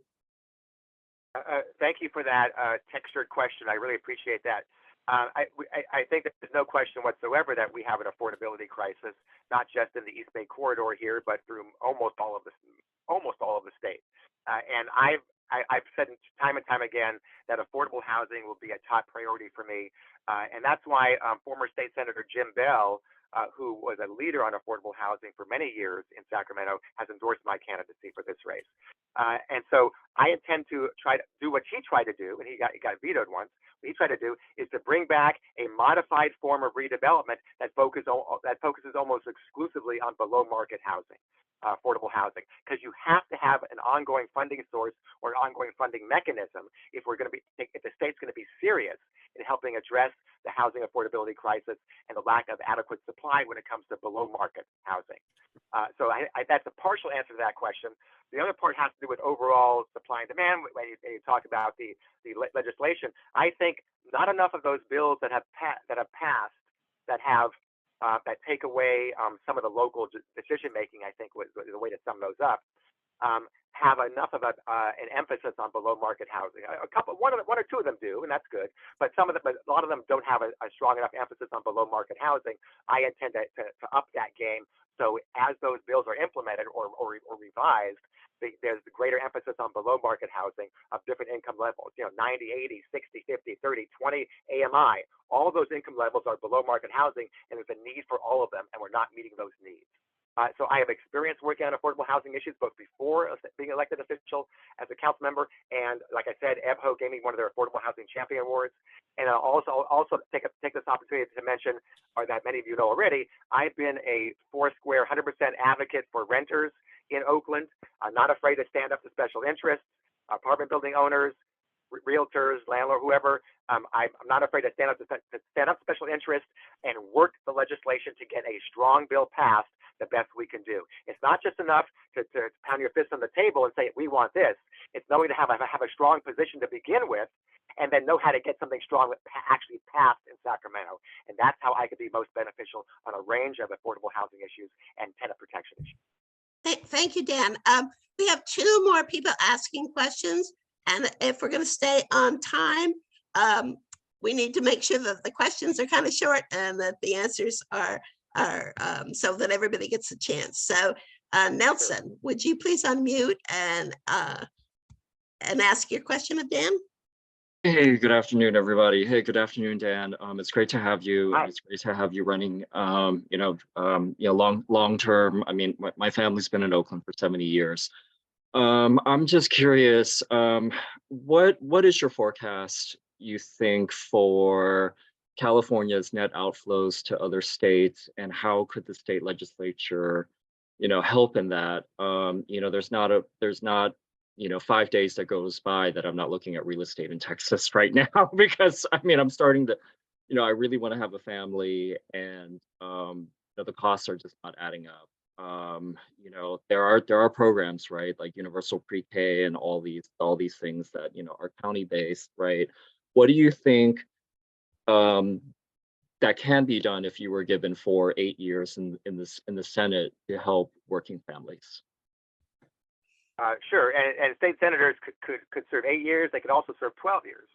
Thank you for that textured question. I really appreciate that. I think that there's no question whatsoever that we have an affordability crisis, not just in the East Bay corridor here, but through almost all of the state. And I've said time and time again that affordable housing will be a top priority for me, and that's why former State Senator Jim Bell, who was a leader on affordable housing for many years in Sacramento, has endorsed my candidacy for this race. And so I intend to try to do what he tried to do, and he got vetoed once. What he tried to do is to bring back a modified form of redevelopment that focuses almost exclusively on below market housing, affordable housing, because you have to have an ongoing funding source or an ongoing funding mechanism if the state's going to be serious in helping address the housing affordability crisis and the lack of adequate supply when it comes to below market housing. So that's a partial answer to that question. The other part has to do with overall supply and demand. When you talk about the legislation, I think not enough of those bills that have passed that take away some of the local decision making, I think was the way to sum those up, have enough of an emphasis on below market housing. One or two of them do, and that's good. But a lot of them don't have a strong enough emphasis on below market housing. I intend to up that game. So as those bills are implemented or revised, there's the greater emphasis on below market housing of different income levels, 90, 80, 60, 50, 30, 20 AMI. All of those income levels are below market housing, and there's a need for all of them, and we're not meeting those needs. So I have experience working on affordable housing issues, both before being elected official as a council member, and like I said, EBHO gave me one of their Affordable Housing Champion Awards. And I'll also take this opportunity to mention, or that many of you know already, I've been a foursquare 100% advocate for renters in Oakland. I'm not afraid to stand up to special interests, apartment building owners, realtors, landlord, whoever. I'm not afraid to stand up to special interests and work the legislation to get a strong bill passed the best we can do. It's not just enough to pound your fist on the table and say, we want this. It's knowing to have a strong position to begin with, and then know how to get something strong that actually passed in Sacramento. And that's how I could be most beneficial on a range of affordable housing issues and tenant protection issues. Thank you, Dan. We have two more people asking questions, and if we're going to stay on time, we need to make sure that the questions are kind of short and that the answers are so that everybody gets a chance. So Nelson, would you please unmute and ask your question of Dan? Hey, good afternoon, everybody. Hey, good afternoon, Dan. It's great to have you. Hi. It's great to have you running, long term. I mean, my family's been in Oakland for 70 years. I'm just curious, what is your forecast, you think, for California's net outflows to other states, and how could the state legislature, help in that? There's not 5 days that goes by that I'm not looking at real estate in Texas right now, because I'm starting to, I really want to have a family, and the costs are just not adding up. There are programs, right, like universal pre-K and all these things that are county based, right? What do you think that can be done if you were given 4 8 years in the Senate to help working families? Sure, and state senators could serve 8 years. They could also serve 12 years.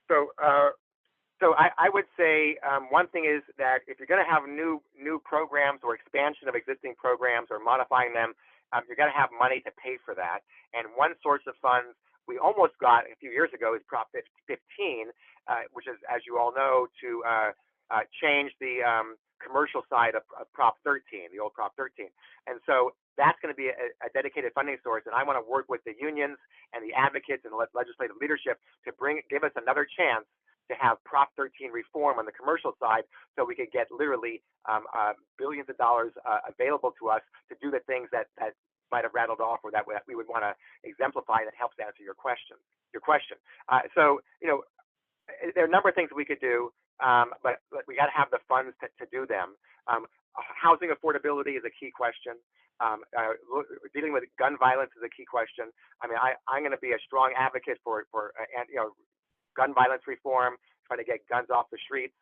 So I would say one thing is that if you're going to have new programs or expansion of existing programs or modifying them, you're going to have money to pay for that. And one source of funds we almost got a few years ago is Prop 15, which is, as you all know, to change the commercial side of Prop 13, the old Prop 13. And so that's going to be a dedicated funding source. And I want to work with the unions and the advocates and legislative leadership to give us another chance to have Prop 13 reform on the commercial side, so we could get literally billions of dollars available to us to do the things that might have rattled off, or that we would want to exemplify, that helps answer your question. So, you know, there are a number of things we could do, but we got to have the funds to do them. Housing affordability is a key question. Dealing with gun violence is a key question. I mean, I'm going to be a strong advocate for you know, gun violence reform, trying to get guns off the streets.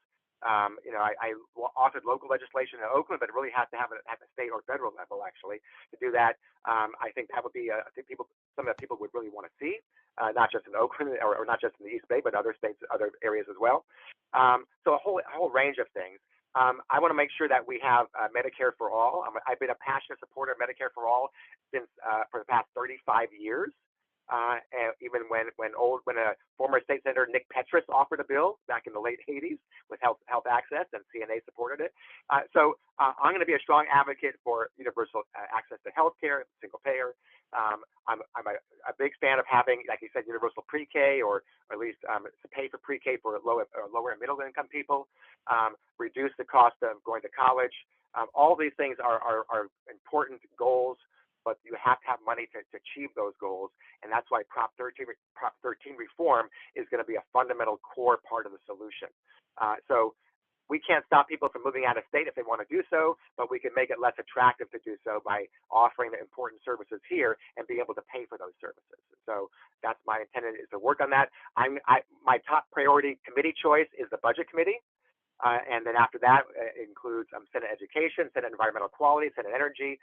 You know, I authored local legislation in Oakland, but it really has to have it at the state or federal level, actually, to do that. I think that would be, I think some of the people would really want to see, not just in Oakland or not just in the East Bay, but other states, other areas as well. So a whole range of things. I want to make sure that we have Medicare for all. I've been a passionate supporter of Medicare for all since for the past 35 years. Even when a former state senator, Nick Petras, offered a bill back in the late 80s with health access, and CNA supported it. So I'm going to be a strong advocate for universal access to health care, single payer. I'm a big fan of having, like you said, universal pre-K, or at least to pay for pre-K for lower and middle income people, reduce the cost of going to college. All these things are important goals, but you have to have money to achieve those goals. And that's why Prop 13 reform is going to be a fundamental core part of the solution. So we can't stop people from moving out of state if they want to do so, but we can make it less attractive to do so by offering the important services here and being able to pay for those services. So that's my intent, is to work on that. My top priority committee choice is the Budget Committee. And then after that, it includes Senate Education, Senate Environmental Quality, Senate Energy,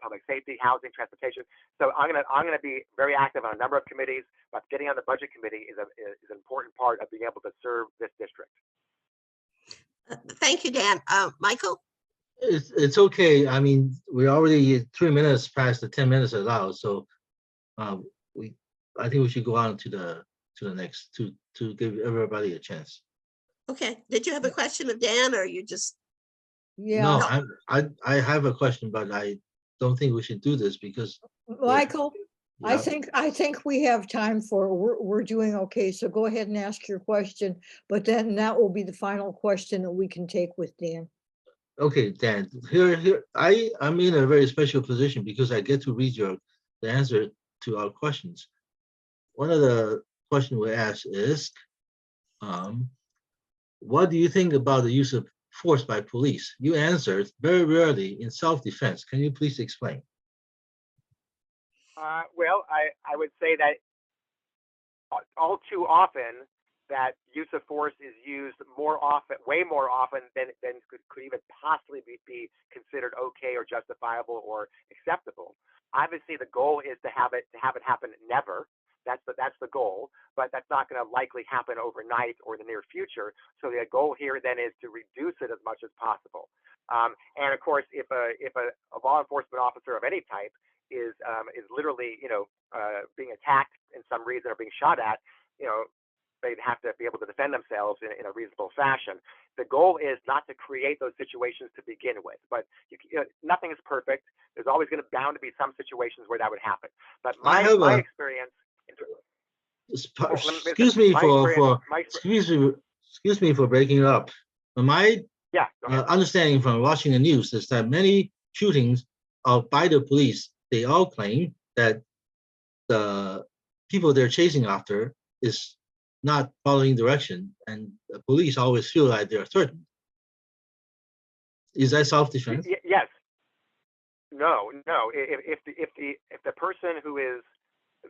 Public Safety, Housing, Transportation. So I'm gonna be very active on a number of committees, but getting on the Budget Committee is an important part of being able to serve this district. Thank you, Dan. Michael? It's okay. I mean, we're already 3 minutes past the 10 minutes allowed, so I think we should go on to the next to give everybody a chance. Okay. Did you have a question of Dan, or you just? Yeah. No, I have a question, but I don't think we should do this because Michael, yeah. I think we have time for, we're doing okay, so go ahead and ask your question, but then that will be the final question that we can take with Dan. Okay, Dan, here I'm in a very special position because I get to read the answer to our questions. One of the questions we asked is, what do you think about the use of force by police? You answered very rarely in self-defense. Can you please explain? Well, I would say that all too often that use of force is used more often, way more often than could even possibly be considered okay or justifiable or acceptable. Obviously, the goal is to have it happen never. That's the goal, but that's not going to likely happen overnight or in the near future. So the goal here then is to reduce it as much as possible. And of course, if a law enforcement officer of any type is literally, being attacked in some reason or being shot at, they'd have to be able to defend themselves in a reasonable fashion. The goal is not to create those situations to begin with, but nothing is perfect. There's always bound to be some situations where that would happen. But my experience. Excuse me for breaking up. My understanding from watching the news is that many shootings by the police, they all claim that the people they're chasing after is not following direction, and the police always feel like they're threatened. Is that self-defense? Yes. No. If the person who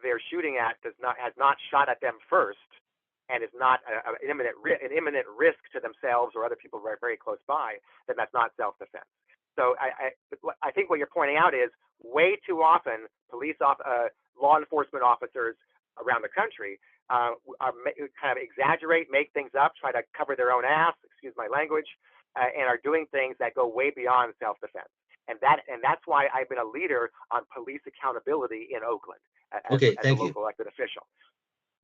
they're shooting at has not shot at them first, and is not an imminent risk to themselves or other people very, very close by, then that's not self-defense. So I think what you're pointing out is way too often law enforcement officers around the country kind of exaggerate, make things up, try to cover their own ass, excuse my language, and are doing things that go way beyond self-defense. And that's why I've been a leader on police accountability in Oakland as a local elected official.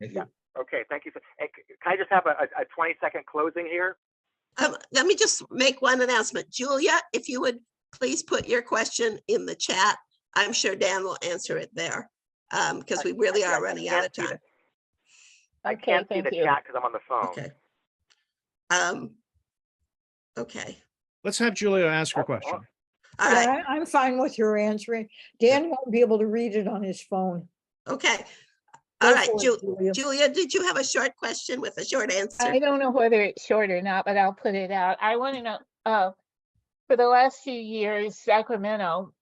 Thank you. Okay, thank you. Can I just have a 20-second closing here? Let me just make one announcement. Julia, if you would please put your question in the chat. I'm sure Dan will answer it there, because we really are running out of time. I can't see the chat because I'm on the phone. Okay. Okay. Let's have Julia ask her question. All right. Yeah, I'm fine with your answering. Dan won't be able to read it on his phone. Okay. Go All right, for it, Julia. Julia, did you have a short question with a short answer? I don't know whether it's short or not, but I'll put it out. I want to know, for the last few years, Sacramento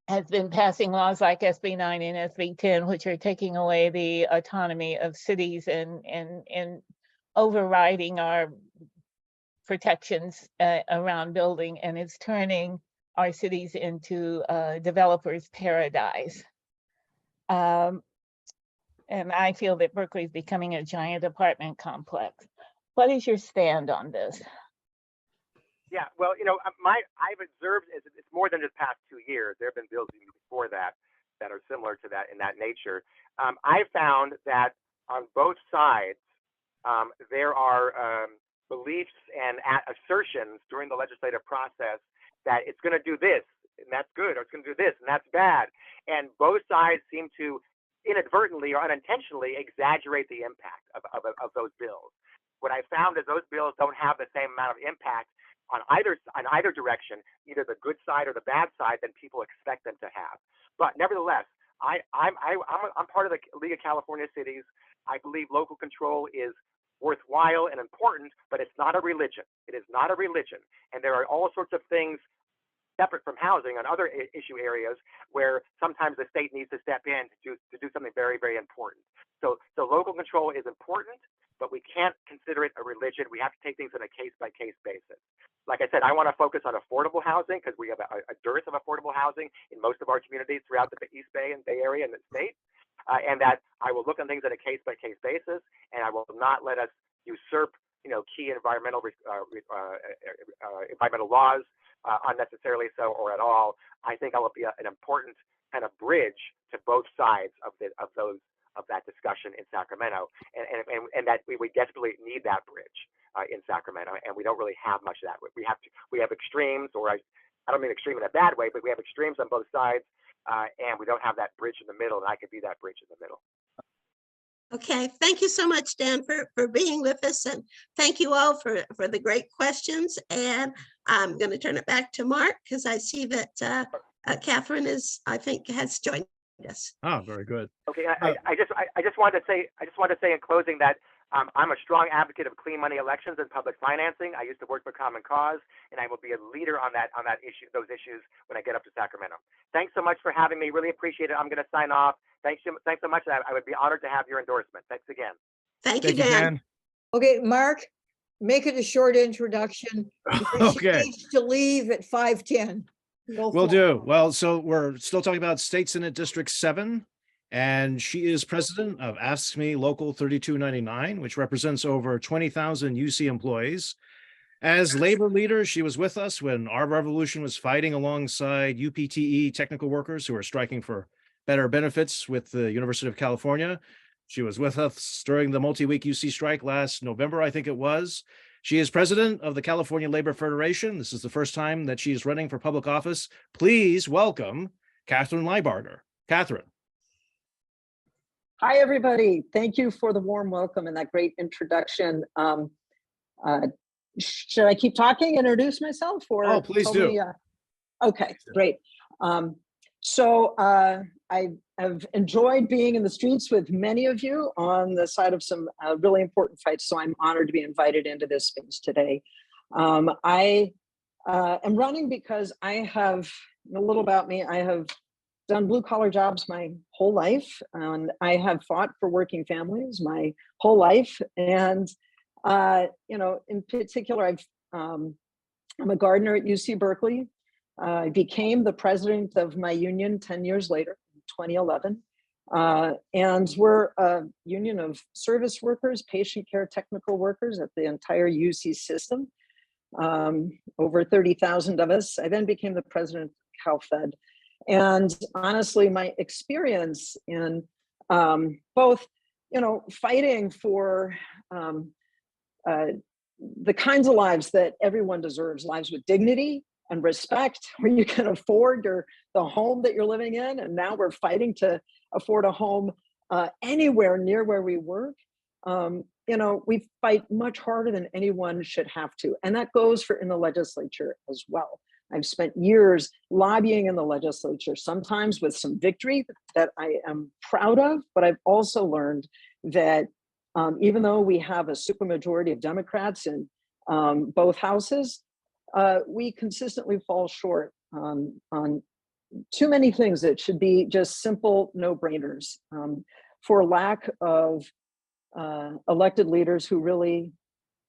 has been passing laws like SB 9 and SB 10, which are taking away the autonomy of cities and overriding our protections around building, and it's turning our cities into developers' paradise. And I feel that Berkeley is becoming a giant apartment complex. What is your stand on this? Yeah, well, I've observed it's more than just past 2 years. There have been bills even before that are similar to that in that nature. I found that on both sides, there are beliefs and assertions during the legislative process that it's going to do this and that's good, or it's going to do this and that's bad. And both sides seem to inadvertently or unintentionally exaggerate the impact of those bills. What I found is those bills don't have the same amount of impact on either direction, either the good side or the bad side, than people expect them to have. But nevertheless, I'm part of the League of California Cities. I believe local control is worthwhile and important, but it's not a religion. It is not a religion. And there are all sorts of things separate from housing on other issue areas where sometimes the state needs to step in to do something very, very important. So local control is important, but we can't consider it a religion. We have to take things on a case-by-case basis. Like I said, I want to focus on affordable housing because we have a dearth of affordable housing in most of our communities throughout the East Bay and Bay Area and the state. And that I will look on things on a case-by-case basis, and I will not let us usurp, key environmental laws unnecessarily so or at all. I think I will be an important kind of bridge to both sides of that discussion in Sacramento, and that we desperately need that bridge in Sacramento, and we don't really have much of that. We have extremes, or I don't mean extreme in a bad way, but we have extremes on both sides, and we don't have that bridge in the middle, and I could be that bridge in the middle. Okay, thank you so much, Dan, for being with us, and thank you all for the great questions. And I'm going to turn it back to Mark because I see that Kathryn has joined us. Oh, very good. Okay, I just wanted to say in closing that I'm a strong advocate of clean money elections and public financing. I used to work for Common Cause, and I will be a leader on those issues when I get up to Sacramento. Thanks so much for having me. Really appreciate it. I'm going to sign off. Thanks so much. I would be honored to have your endorsement. Thanks again. Thank you, Dan. Okay, Mark, make it a short introduction. Okay. She needs to leave at 5:10. Will do. Well, so we're still talking about State Senate District 7, and she is president of Ask Me Local 3299, which represents over 20,000 UC employees. As labor leader, she was with us when our revolution was fighting alongside UPTE technical workers who are striking for better benefits with the University of California. She was with us during the multi-week UC strike last November, I think it was. She is president of the California Labor Federation. This is the first time that she is running for public office. Please welcome Kathryn Lybarger. Kathryn. Hi, everybody. Thank you for the warm welcome and that great introduction. Should I keep talking, introduce myself? Or oh, please do. Okay, great. I have enjoyed being in the streets with many of you on the side of some really important fights, so I'm honored to be invited into this space today. I am running because I have, a little about me, I have done blue collar jobs my whole life, and I have fought for working families my whole life. And, in particular, I'm a gardener at UC Berkeley. I became the president of my union 10 years later, in 2011. And we're a union of service workers, patient care technical workers at the entire UC system. Over 30,000 of us. I then became the president of CalFed. And honestly, my experience in both, fighting for the kinds of lives that everyone deserves, lives with dignity and respect, where you can afford the home that you're living in. And now we're fighting to afford a home anywhere near where we work. We fight much harder than anyone should have to. And that goes for in the legislature as well. I've spent years lobbying in the legislature, sometimes with some victory that I am proud of, but I've also learned that even though we have a supermajority of Democrats in both houses, we consistently fall short on too many things that should be just simple no-brainers for lack of elected leaders who really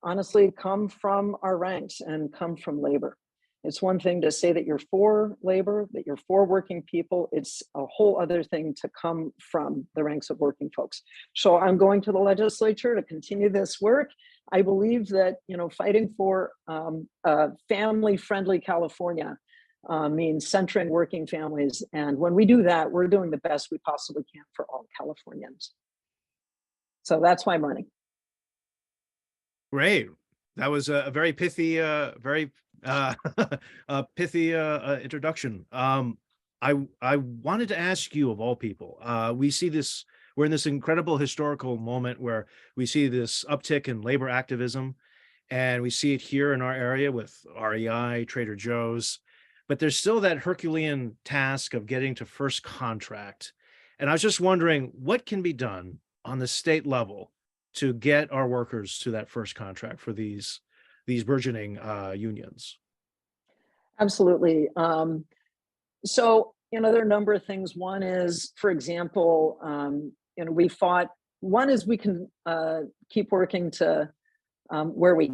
honestly come from our ranks and come from labor. It's one thing to say that you're for labor, that you're for working people. It's a whole other thing to come from the ranks of working folks. So I'm going to the legislature to continue this work. I believe that, fighting for a family-friendly California means centering working families. And when we do that, we're doing the best we possibly can for all Californians. So that's why I'm running. Great. That was a very pithy, pithy introduction. I wanted to ask you, of all people, we're in this incredible historical moment where we see this uptick in labor activism, and we see it here in our area with REI, Trader Joe's, but there's still that Herculean task of getting to first contract. And I was just wondering what can be done on the state level to get our workers to that first contract for these burgeoning unions. Absolutely. So, there are a number of things. One is, for example, we fought, one is we can keep working to where we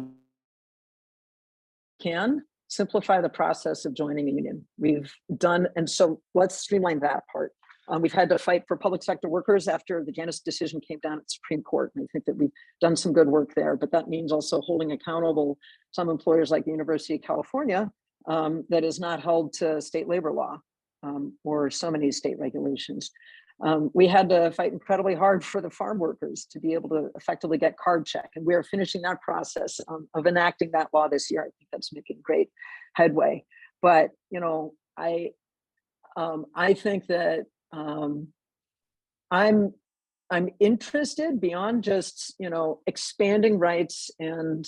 can simplify the process of joining a union. We've done, and so let's streamline that part. We've had to fight for public sector workers after the Janus decision came down at the Supreme Court. And I think that we've done some good work there, but that means also holding accountable some employers like the University of California that is not held to state labor law or so many state regulations. We had to fight incredibly hard for the farm workers to be able to effectively get card check. And we're finishing that process of enacting that law this year. I think that's making great headway. But, I think that I'm interested beyond just, expanding rights and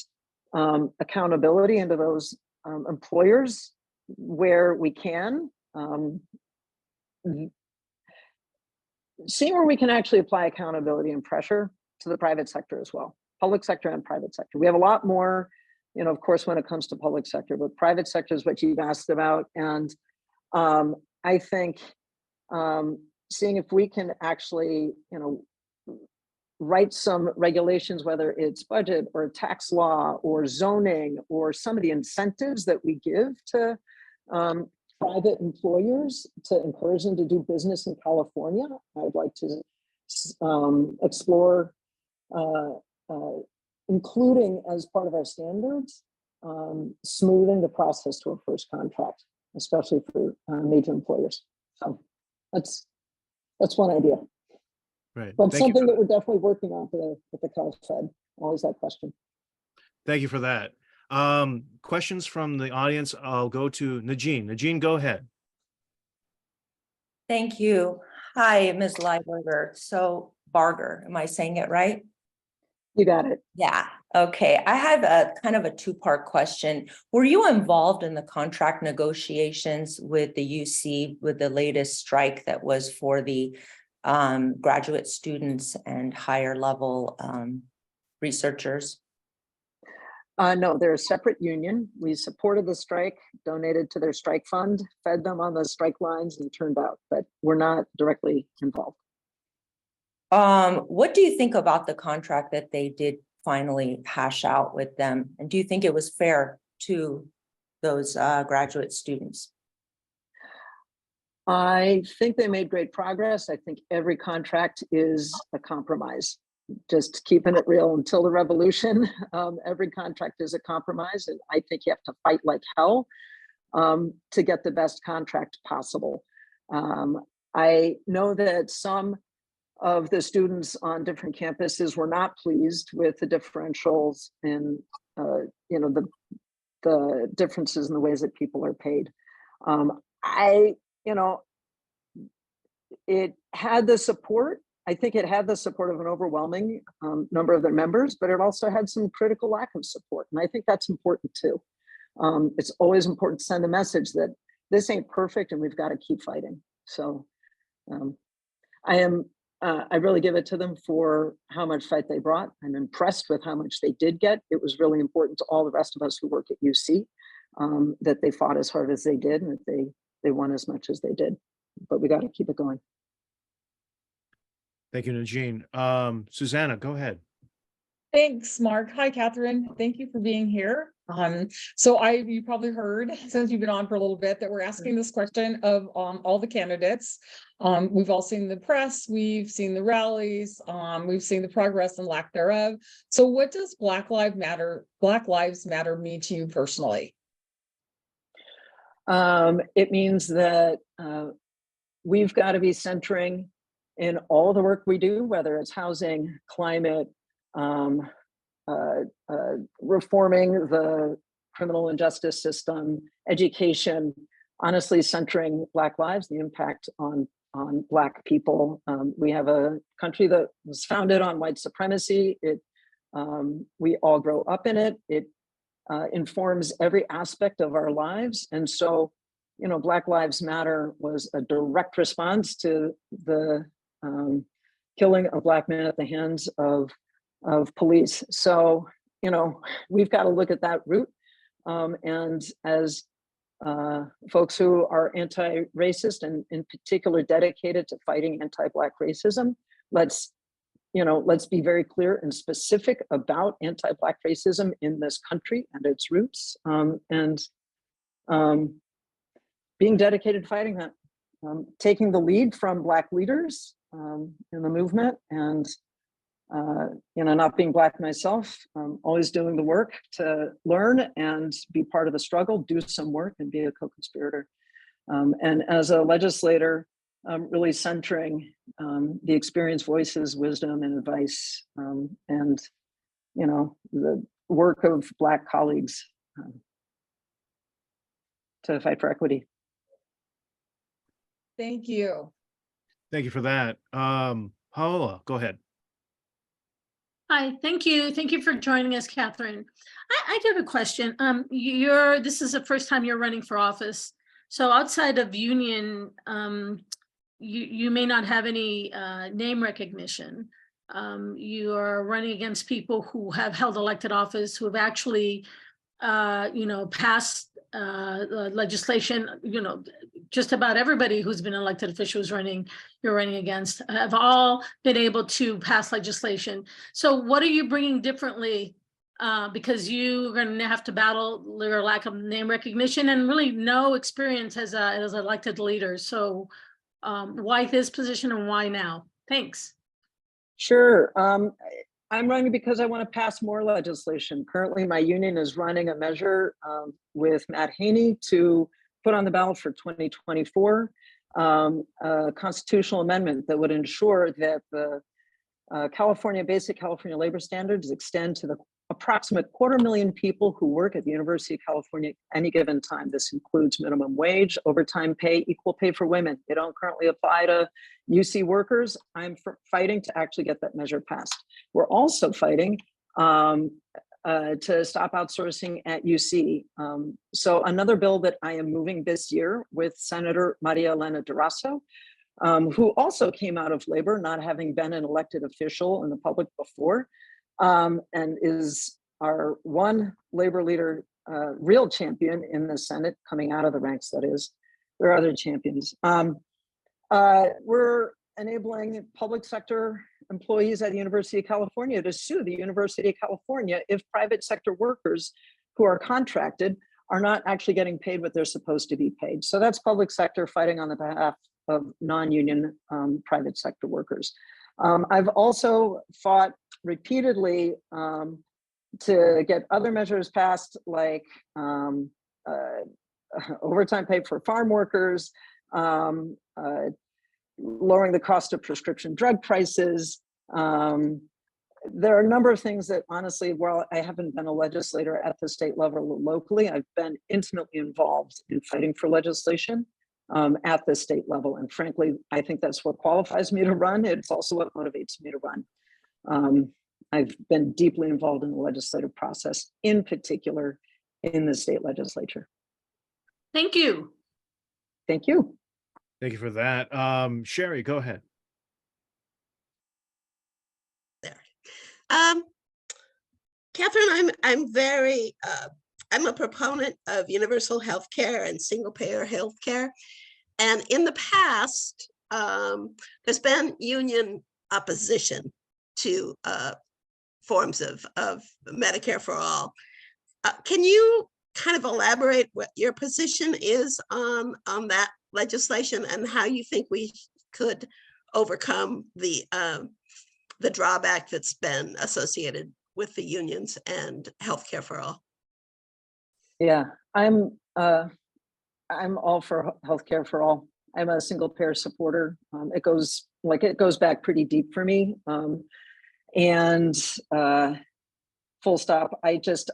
accountability into those employers where we can, seeing where we can actually apply accountability and pressure to the private sector as well, public sector and private sector. We have a lot more, of course, when it comes to public sector, but private sector is what you've asked about. And I think seeing if we can actually, write some regulations, whether it's budget or tax law or zoning or some of the incentives that we give to private employers to encourage them to do business in California. I'd like to explore including as part of our standards, smoothing the process to a first contract, especially for major employers. So that's one idea. Right. But something that we're definitely working on with the CalFed. Always that question. Thank you for that. Questions from the audience. I'll go to Najeen. Najeen, go ahead. Thank you. Hi, Ms. Lybarger. So Barger, am I saying it right? You got it. Yeah. Okay. I have a kind of a two-part question. Were you involved in the contract negotiations with the UC with the latest strike that was for the graduate students and higher level researchers? No, they're a separate union. We supported the strike, donated to their strike fund, fed them on the strike lines and turned out, but we're not directly involved. What do you think about the contract that they did finally hash out with them? And do you think it was fair to those graduate students? I think they made great progress. I think every contract is a compromise. Just keeping it real until the revolution, every contract is a compromise. And I think you have to fight like hell to get the best contract possible. I know that some of the students on different campuses were not pleased with the differentials in, the differences in the ways that people are paid. It had the support. I think it had the support of an overwhelming number of their members, but it also had some critical lack of support. And I think that's important too. It's always important to send a message that this ain't perfect and we've got to keep fighting. So I really give it to them for how much fight they brought. I'm impressed with how much they did get. It was really important to all the rest of us who work at UC that they fought as hard as they did and that they won as much as they did. But we got to keep it going. Thank you, Najeen. Susanna, go ahead. Thanks, Mark. Hi, Kathryn. Thank you for being here. You probably heard, since you've been on for a little bit, that we're asking this question of all the candidates. We've all seen the press, we've seen the rallies, we've seen the progress and lack thereof. So what does Black Lives Matter mean to you personally? It means that we've got to be centering in all the work we do, whether it's housing, climate, reforming the criminal and justice system, education, honestly centering Black lives, the impact on Black people. We have a country that was founded on white supremacy. We all grow up in it. It informs every aspect of our lives. And so, Black Lives Matter was a direct response to the killing of Black men at the hands of police. So, we've got to look at that root. And as folks who are anti-racist and in particular dedicated to fighting anti-Black racism, let's be very clear and specific about anti-Black racism in this country and its roots, and being dedicated to fighting that, taking the lead from Black leaders in the movement, and not being Black myself, always doing the work to learn and be part of the struggle, do some work and be a co-conspirator. And as a legislator, really centering the experience, voices, wisdom, and advice, and the work of Black colleagues to fight for equity. Thank you. Thank you for that. Paola, go ahead. Hi, thank you. Thank you for joining us, Kathryn. I do have a question. This is the first time you're running for office. So outside of union, you may not have any name recognition. You are running against people who have held elected office, who have actually, passed legislation. Just about everybody who's been elected officials you're running against have all been able to pass legislation. So what are you bringing differently? Because you're going to have to battle your lack of name recognition and really no experience as elected leader. So why this position and why now? Thanks. Sure. I'm running because I want to pass more legislation. Currently, my union is running a measure with Matt Haney to put on the ballot for 2024, a constitutional amendment that would ensure that the basic California labor standards extend to the approximate 250,000 people who work at the University of California at any given time. This includes minimum wage, overtime pay, equal pay for women. They don't currently apply to UC workers. I'm fighting to actually get that measure passed. We're also fighting to stop outsourcing at UC. So another bill that I am moving this year with Senator Maria Elena Durazo, who also came out of labor, not having been an elected official in the public before, and is our one labor leader, real champion in the Senate, coming out of the ranks, that is. There are other champions. We're enabling public sector employees at the University of California to sue the University of California if private sector workers who are contracted are not actually getting paid what they're supposed to be paid. So that's public sector fighting on the behalf of non-union private sector workers. I've also fought repeatedly to get other measures passed, like overtime pay for farm workers, lowering the cost of prescription drug prices. There are a number of things that, honestly, while I haven't been a legislator at the state level locally, I've been intimately involved in fighting for legislation at the state level. And frankly, I think that's what qualifies me to run. It's also what motivates me to run. I've been deeply involved in the legislative process, in particular in the state legislature. Thank you. Thank you. Thank you for that. Sherry, go ahead. Kathryn, I'm a proponent of universal health care and single payer health care. And in the past, there's been union opposition to forms of Medicare for all. Can you kind of elaborate what your position is on that legislation and how you think we could overcome the drawback that's been associated with the unions and healthcare for all? Yeah, I'm all for healthcare for all. I'm a single payer supporter. It goes back pretty deep for me. And full stop.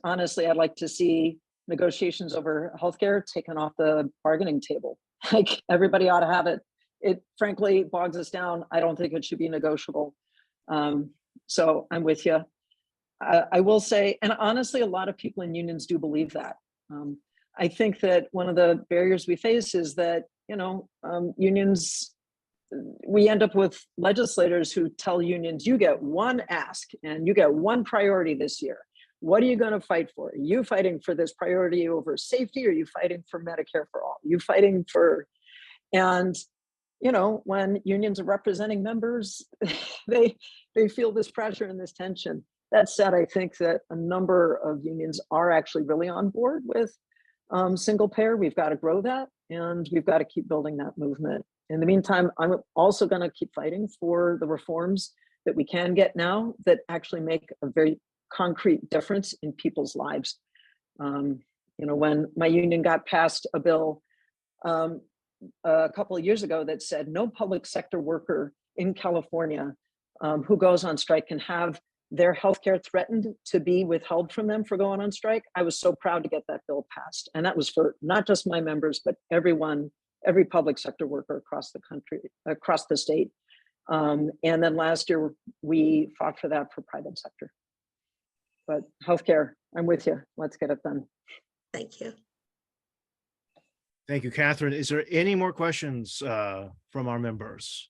Honestly, I'd like to see negotiations over healthcare taken off the bargaining table. Like, everybody ought to have it. It frankly bogs us down. I don't think it should be negotiable. So I'm with you. I will say, and honestly, a lot of people in unions do believe that. I think that one of the barriers we face is that, unions, we end up with legislators who tell unions, you get one ask and you get one priority this year. What are you going to fight for? Are you fighting for this priority over safety? Or are you fighting for Medicare for all? Are you fighting for, and when unions are representing members, they feel this pressure and this tension. That said, I think that a number of unions are actually really on board with single payer. We've got to grow that, and we've got to keep building that movement. In the meantime, I'm also going to keep fighting for the reforms that we can get now that actually make a very concrete difference in people's lives. When my union got passed a bill a couple of years ago that said no public sector worker in California who goes on strike can have their healthcare threatened to be withheld from them for going on strike, I was so proud to get that bill passed. And that was for not just my members, but everyone, every public sector worker across the country, across the state. And then last year, we fought for that for private sector. But healthcare, I'm with you. Let's get it done. Thank you. Thank you, Kathryn. Is there any more questions from our members?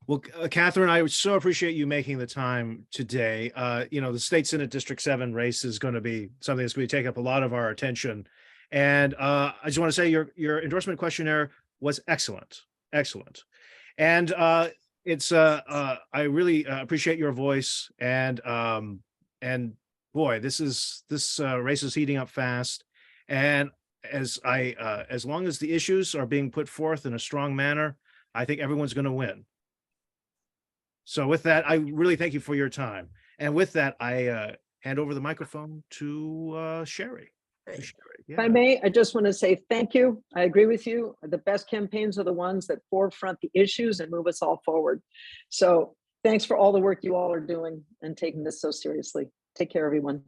Well, Kathryn, I so appreciate you making the time today. The State Senate District 7 race is going to be something that's going to take up a lot of our attention. And I just want to say your endorsement questionnaire was excellent. And it's I really appreciate your voice. And boy, this race is heating up fast. And as long as the issues are being put forth in a strong manner, I think everyone's going to win. So with that, I really thank you for your time. And with that, I hand over the microphone to Sherry. If I may, I just want to say thank you. I agree with you. The best campaigns are the ones that forefront the issues and move us all forward. So thanks for all the work you all are doing and taking this so seriously. Take care, everyone.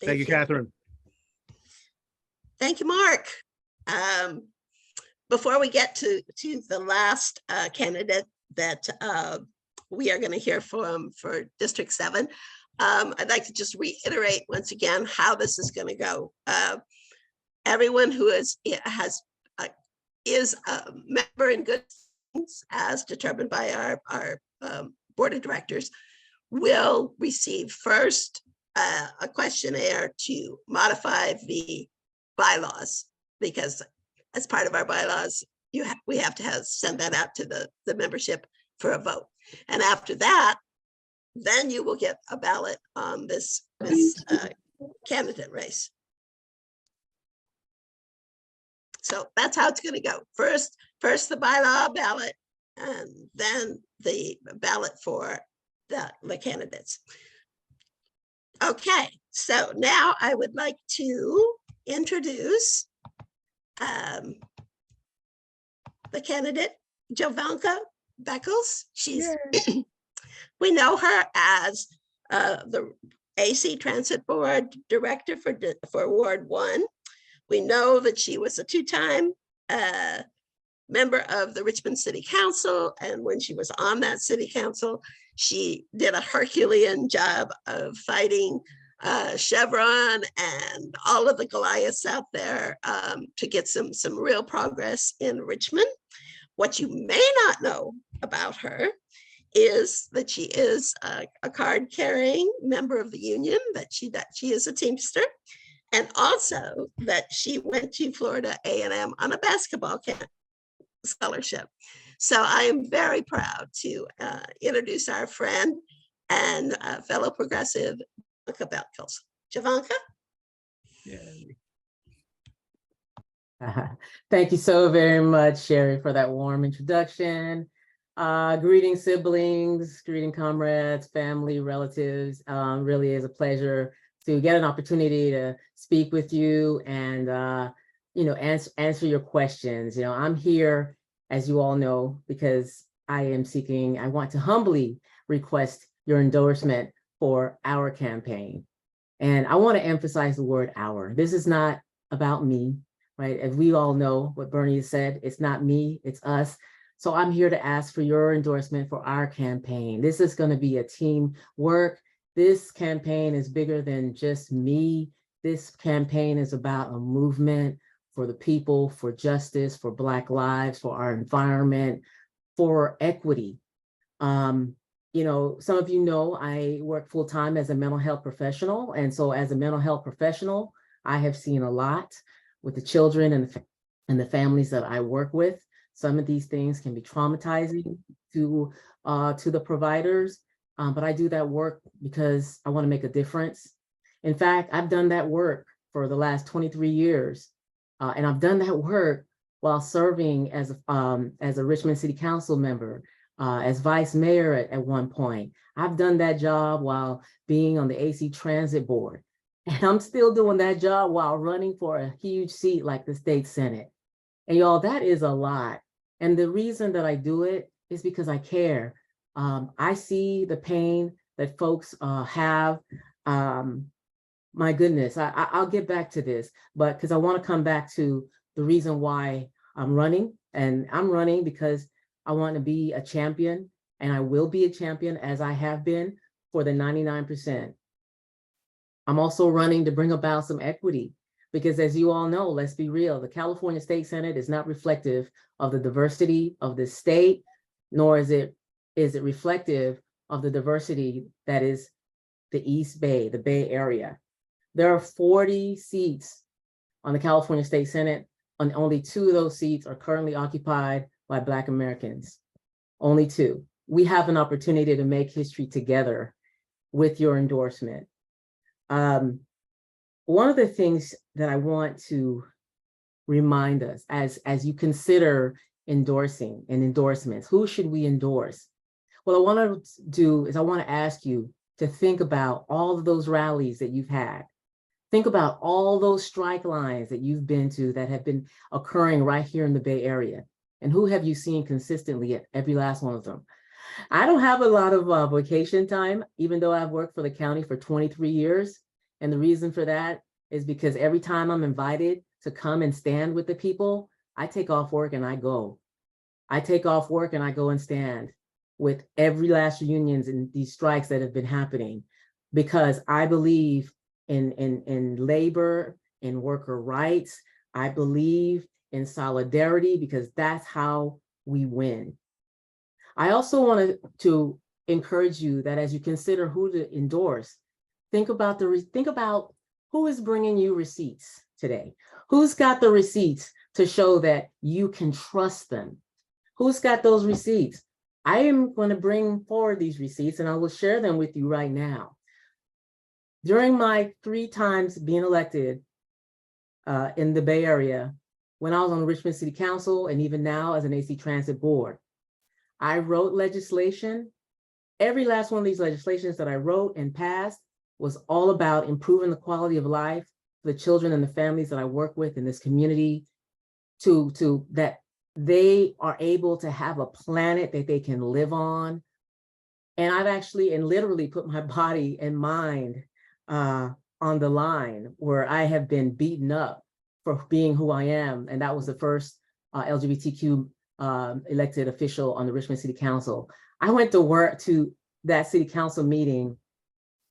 Thank you, Kathryn. Thank you, Mark. Before we get to the last candidate that we are going to hear from for District 7, I'd like to just reiterate once again how this is going to go. Everyone who is a member in good standings, as determined by our board of directors, will receive first a questionnaire to modify the bylaws, because as part of our bylaws, we have to send that out to the membership for a vote. And after that, then you will get a ballot on this candidate race. So that's how it's going to go. First the bylaw ballot, and then the ballot for the candidates. Okay, so now I would like to introduce the candidate, Jovanka Beckles. She's we know her as the AC Transit Board Director for Ward 1. We know that she was a two-time member of the Richmond City Council, and when she was on that city council, she did a Herculean job of fighting Chevron and all of the Goliaths out there to get some real progress in Richmond. What you may not know about her is that she is a card-carrying member of the union, that she is a Teamster, and also that she went to Florida A&M on a basketball camp scholarship. So I am very proud to introduce our friend and fellow progressive, Jovanka Beckles. Jovanka? Thank you so very much, Sherry, for that warm introduction. Greeting siblings, greeting comrades, family, relatives. Really is a pleasure to get an opportunity to speak with you and answer your questions. I'm here, as you all know, because I want to humbly request your endorsement for our campaign. And I want to emphasize the word our. This is not about me, right? As we all know what Bernie said, it's not me, it's us. So I'm here to ask for your endorsement for our campaign. This is going to be a team work. This campaign is bigger than just me. This campaign is about a movement for the people, for justice, for Black lives, for our environment, for equity. Some of you know I work full-time as a mental health professional. And so as a mental health professional, I have seen a lot with the children and the families that I work with. Some of these things can be traumatizing to the providers, but I do that work because I want to make a difference. In fact, I've done that work for the last 23 years, and I've done that work while serving as a Richmond City Council member, as vice mayor at one point. I've done that job while being on the AC Transit Board, and I'm still doing that job while running for a huge seat like the state Senate. And y'all, that is a lot. And the reason that I do it is because I care. I see the pain that folks have. My goodness, I'll get back to this, but because I want to come back to the reason why I'm running. And I'm running because I want to be a champion, and I will be a champion, as I have been, for the 99%. I'm also running to bring about some equity, because as you all know, let's be real, the California State Senate is not reflective of the diversity of the state, nor is it reflective of the diversity that is the East Bay, the Bay Area. There are 40 seats on the California State Senate, and only 2 of those seats are currently occupied by Black Americans. Only 2. We have an opportunity to make history together with your endorsement. One of the things that I want to remind us as you consider endorsing and endorsements, who should we endorse? What I want to do is I want to ask you to think about all of those rallies that you've had. Think about all those strike lines that you've been to that have been occurring right here in the Bay Area. And who have you seen consistently at every last one of them? I don't have a lot of vacation time, even though I've worked for the county for 23 years. And the reason for that is because every time I'm invited to come and stand with the people, I take off work and I go. I take off work and I go and stand with every last unions and these strikes that have been happening, because I believe in labor, in worker rights. I believe in solidarity, because that's how we win. I also want to encourage you that as you consider who to endorse, think about who is bringing you receipts today. Who's got the receipts to show that you can trust them? Who's got those receipts? I am going to bring forward these receipts, and I will share them with you right now. During my 3 times being elected in the Bay Area, when I was on the Richmond City Council, and even now as an AC Transit Board. I wrote legislation. Every last one of these legislations that I wrote and passed was all about improving the quality of life for the children and the families that I work with in this community, to that they are able to have a planet that they can live on. And I've actually and literally put my body and mind on the line, where I have been beaten up for being who I am. And that was the first LGBTQ elected official on the Richmond City Council. I went to work to that city council meeting,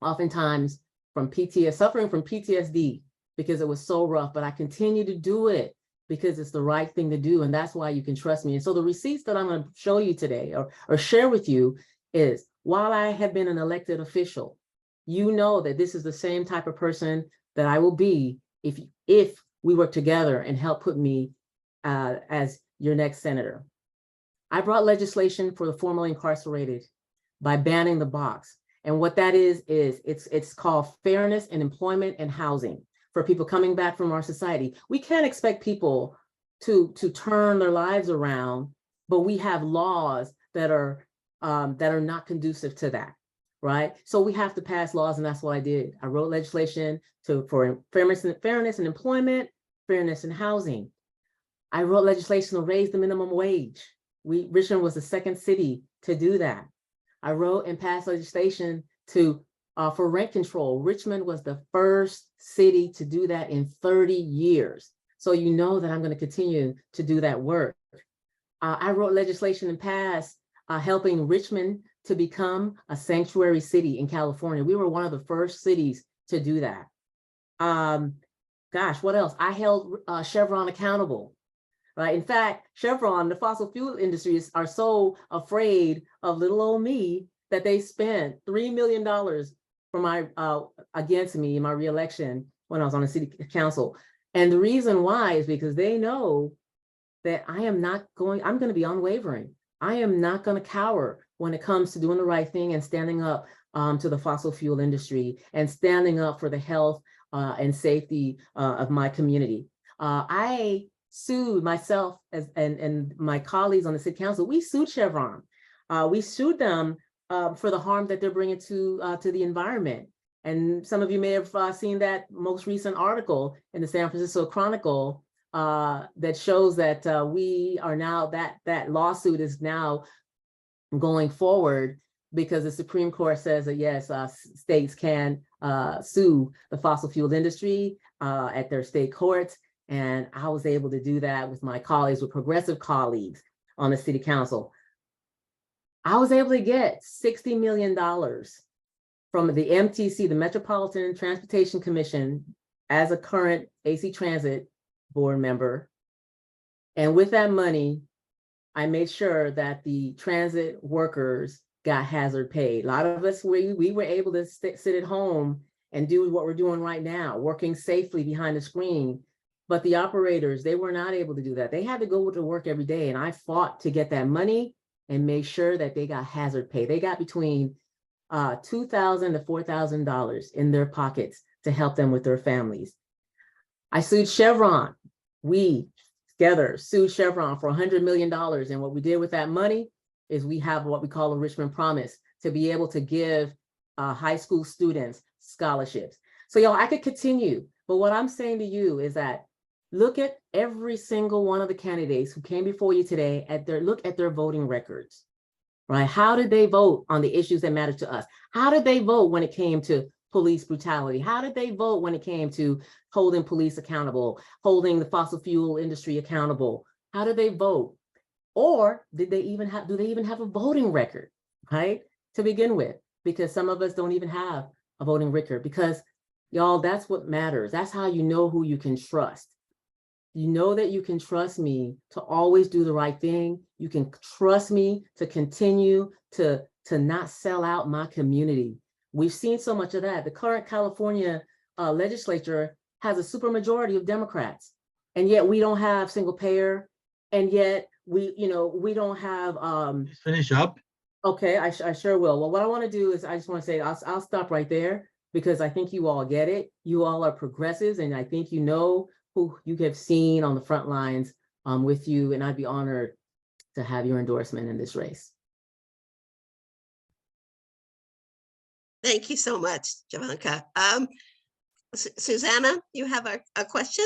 oftentimes suffering from PTSD, because it was so rough, but I continue to do it because it's the right thing to do. And that's why you can trust me. And so the receipts that I'm going to show you today or share with you is, while I have been an elected official, you know that this is the same type of person that I will be if we work together and help put me as your next senator. I brought legislation for the formerly incarcerated by banning the box. And what that is it's called fairness in employment and housing for people coming back from our society. We can't expect people to turn their lives around, but we have laws that are not conducive to that, right? So we have to pass laws, and that's what I did. I wrote legislation for fairness in employment, fairness in housing. I wrote legislation to raise the minimum wage. Richmond was the second city to do that. I wrote and passed legislation for rent control. Richmond was the first city to do that in 30 years. So you know that I'm going to continue to do that work. I wrote legislation and passed helping Richmond to become a sanctuary city in California. We were one of the first cities to do that. Gosh, what else? I held Chevron accountable. Right? In fact, Chevron, the fossil fuel industries are so afraid of little old me that they spent $3 million for my against me in my reelection when I was on the city council. And the reason why is because they know that I'm going to be unwavering. I am not going to cower when it comes to doing the right thing and standing up to the fossil fuel industry and standing up for the health and safety of my community. I sued myself and my colleagues on the city council. We sued Chevron. We sued them for the harm that they're bringing to the environment. And some of you may have seen that most recent article in the San Francisco Chronicle that shows that we are now, that lawsuit is now going forward because the Supreme Court says that yes, states can sue the fossil fuel industry at their state courts. And I was able to do that with my colleagues, with progressive colleagues on the city council. I was able to get $60 million from the MTC, the Metropolitan Transportation Commission, as a current AC Transit board member. And with that money, I made sure that the transit workers got hazard pay. A lot of us, we were able to sit at home and do what we're doing right now, working safely behind the screen. But the operators, they were not able to do that. They had to go to work every day. And I fought to get that money and make sure that they got hazard pay. They got between $2,000 to $4,000 in their pockets to help them with their families. I sued Chevron. We together sued Chevron for $100 million. And what we did with that money is we have what we call a Richmond Promise to be able to give high school students scholarships. So y'all, I could continue, but what I'm saying to you is that look at every single one of the candidates who came before you today look at their voting records, right? How did they vote on the issues that matter to us? How did they vote when it came to police brutality? How did they vote when it came to holding police accountable, holding the fossil fuel industry accountable? How did they vote? Or do they even have a voting record, right? To begin with, because some of us don't even have a voting record, because y'all, that's what matters. That's how you know who you can trust. You know that you can trust me to always do the right thing. You can trust me to continue to not sell out my community. We've seen so much of that. The current California legislature has a supermajority of Democrats, and yet we don't have single payer, and yet we don't have. Finish up. Okay, I sure will. Well, what I want to do is I just want to say I'll stop right there because I think you all get it. You all are progressives, and I think you know who you have seen on the front lines with you, and I'd be honored to have your endorsement in this race. Thank you so much, Jovanka. Susanna, you have a question?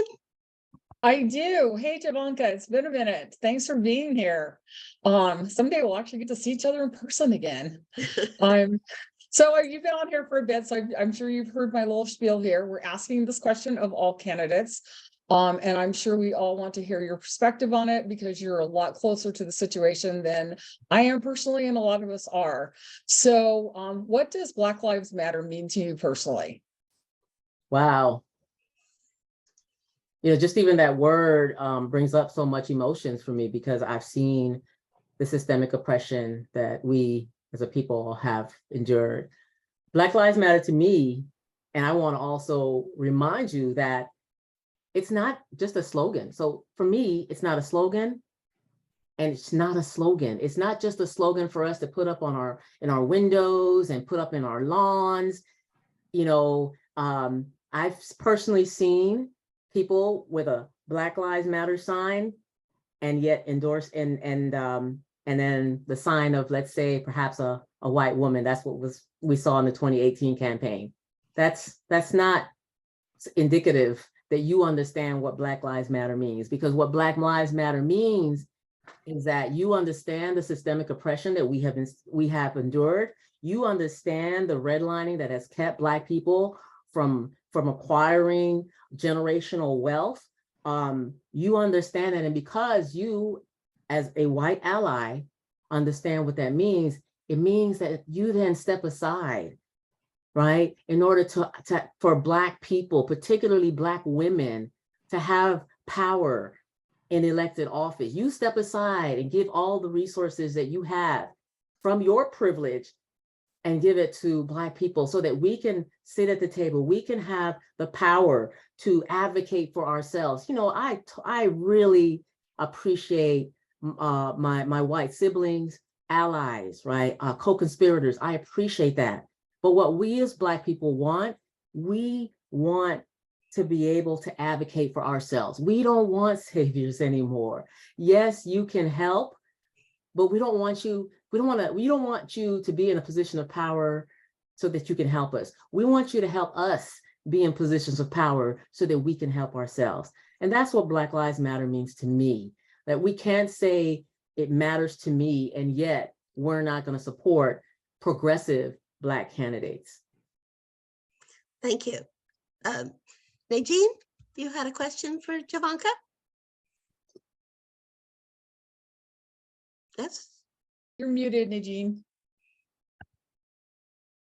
I do. Hey, Jovanka, it's been a minute. Thanks for being here. Someday we'll actually get to see each other in person again. So you've been on here for a bit, so I'm sure you've heard my little spiel here. We're asking this question of all candidates. And I'm sure we all want to hear your perspective on it because you're a lot closer to the situation than I am personally, and a lot of us are. So what does Black Lives Matter mean to you personally? Wow. You know, just even that word brings up so much emotions for me, because I've seen the systemic oppression that we as a people have endured. Black Lives Matter to me, and I want to also remind you that it's not just a slogan. So for me, it's not a slogan, and it's not a slogan. It's not just a slogan for us to put up on in our windows and put up in our lawns. You know, I've personally seen people with a Black Lives Matter sign and yet endorse and then the sign of, let's say, perhaps a white woman. That's what we saw in the 2018 campaign. That's not indicative that you understand what Black Lives Matter means, because what Black Lives Matter means is that you understand the systemic oppression that we have endured. You understand the redlining that has kept Black people from acquiring generational wealth. You understand that, and because you, as a white ally, understand what that means, it means that you then step aside, right, in order for Black people, particularly Black women, to have power in elected office. You step aside and give all the resources that you have from your privilege and give it to Black people so that we can sit at the table. We can have the power to advocate for ourselves. You know, I really appreciate my white siblings, allies, right? Co-conspirators. I appreciate that. But what we as Black people want, we want to be able to advocate for ourselves. We don't want saviors anymore. Yes, you can help, but we don't want you to be in a position of power so that you can help us. We want you to help us be in positions of power so that we can help ourselves. And that's what Black Lives Matter means to me, that we can't say it matters to me, and yet we're not going to support progressive Black candidates. Thank you. Nadine, you had a question for Jovanka? Yes. You're muted, Nadine.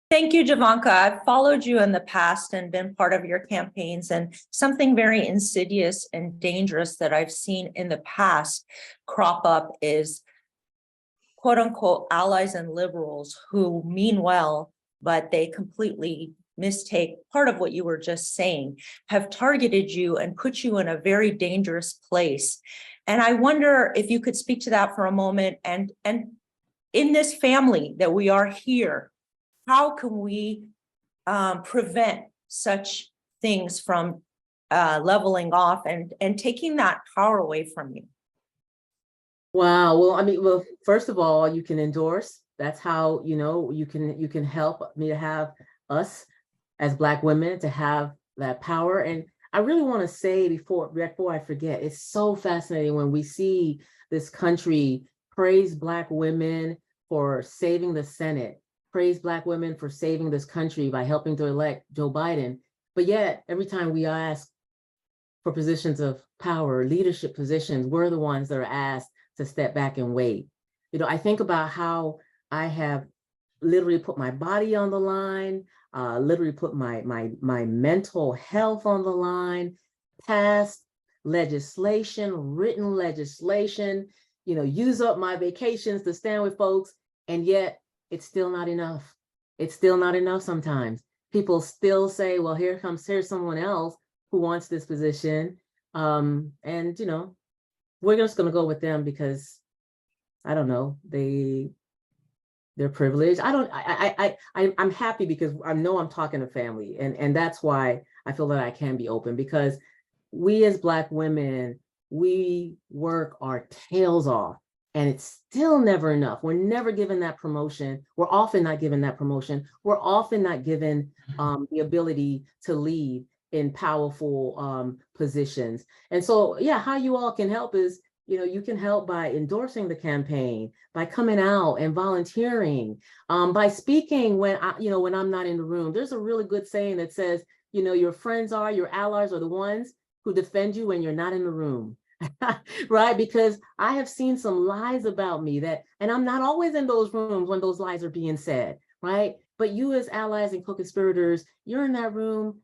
Thank you, Jovanka. I've followed you in the past and been part of your campaigns, and something very insidious and dangerous that I've seen in the past crop up is quote unquote allies and liberals who mean well, but they completely mistake part of what you were just saying, have targeted you and put you in a very dangerous place. And I wonder if you could speak to that for a moment, and in this family that we are here, how can we prevent such things from leveling off and taking that power away from you? Wow. Well, first of all, you can endorse. That's how, you know, you can help me to have us as Black women to have that power. And I really want to say before I forget, it's so fascinating when we see this country praise Black women for saving the Senate, praise Black women for saving this country by helping to elect Joe Biden. But yet, every time we ask for positions of power, leadership positions, we're the ones that are asked to step back and wait. You know, I think about how I have literally put my body on the line, literally put my mental health on the line, passed legislation, written legislation, you know, use up my vacations to stand with folks, and yet it's still not enough. It's still not enough sometimes. People still say, well, here's someone else who wants this position. And, you know, we're just going to go with them because, I don't know, they're privileged. I'm happy because I know I'm talking to family, and that's why I feel that I can be open, because we as Black women, we work our tails off, and it's still never enough. We're never given that promotion. We're often not given that promotion. We're often not given the ability to lead in powerful positions. And so, yeah, how you all can help is, you can help by endorsing the campaign, by coming out and volunteering, by speaking when when I'm not in the room. There's a really good saying that says, your friends are, your allies are the ones who defend you when you're not in the room. Right? Because I have seen some lies about me and I'm not always in those rooms when those lies are being said, right? But you as allies and co-conspirators, you're in that room.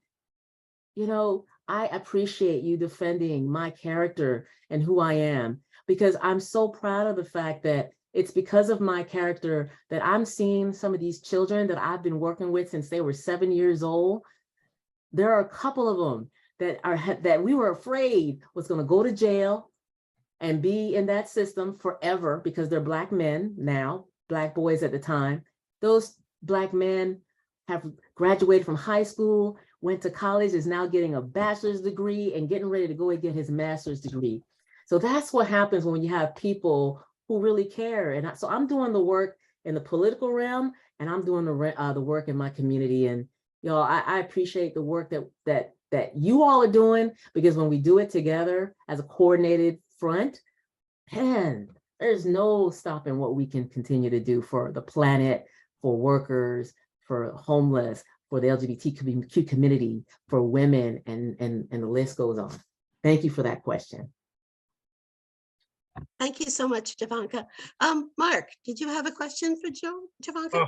I appreciate you defending my character and who I am, because I'm so proud of the fact that it's because of my character that I'm seeing some of these children that I've been working with since they were 7 years old. There are a couple of them that we were afraid was going to go to jail and be in that system forever because they're Black men now, Black boys at the time. Those Black men have graduated from high school, went to college, is now getting a bachelor's degree and getting ready to go and get his master's degree. So that's what happens when you have people who really care. And so I'm doing the work in the political realm, and I'm doing the work in my community. And I appreciate the work that you all are doing, because when we do it together as a coordinated front, man, there's no stopping what we can continue to do for the planet, for workers, for homeless, for the LGBTQ community, for women, and the list goes on. Thank you for that question. Thank you so much, Jovanka. Mark, did you have a question for Jovanka?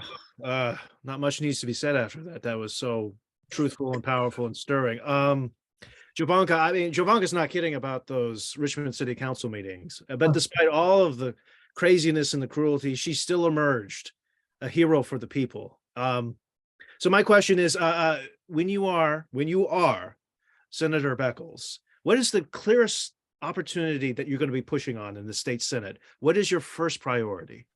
Not much needs to be said after that. That was so truthful and powerful and stirring. Jovanka, Jovanka's not kidding about those Richmond City Council meetings, but despite all of the craziness and the cruelty, she still emerged a hero for the people. So my question is, when you are Senator Beckles, what is the clearest opportunity that you're going to be pushing on in the state Senate? What is your first priority?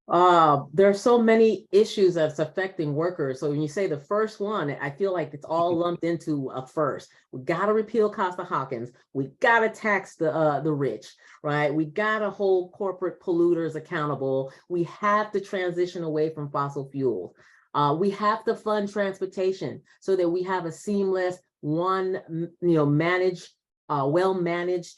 There are so many issues that's affecting workers. So when you say the first one, I feel like it's all lumped into a first. We got to repeal Costa-Hawkins. We got to tax the rich, right? We got to hold corporate polluters accountable. We have to transition away from fossil fuels. We have to fund transportation so that we have a seamless, well-managed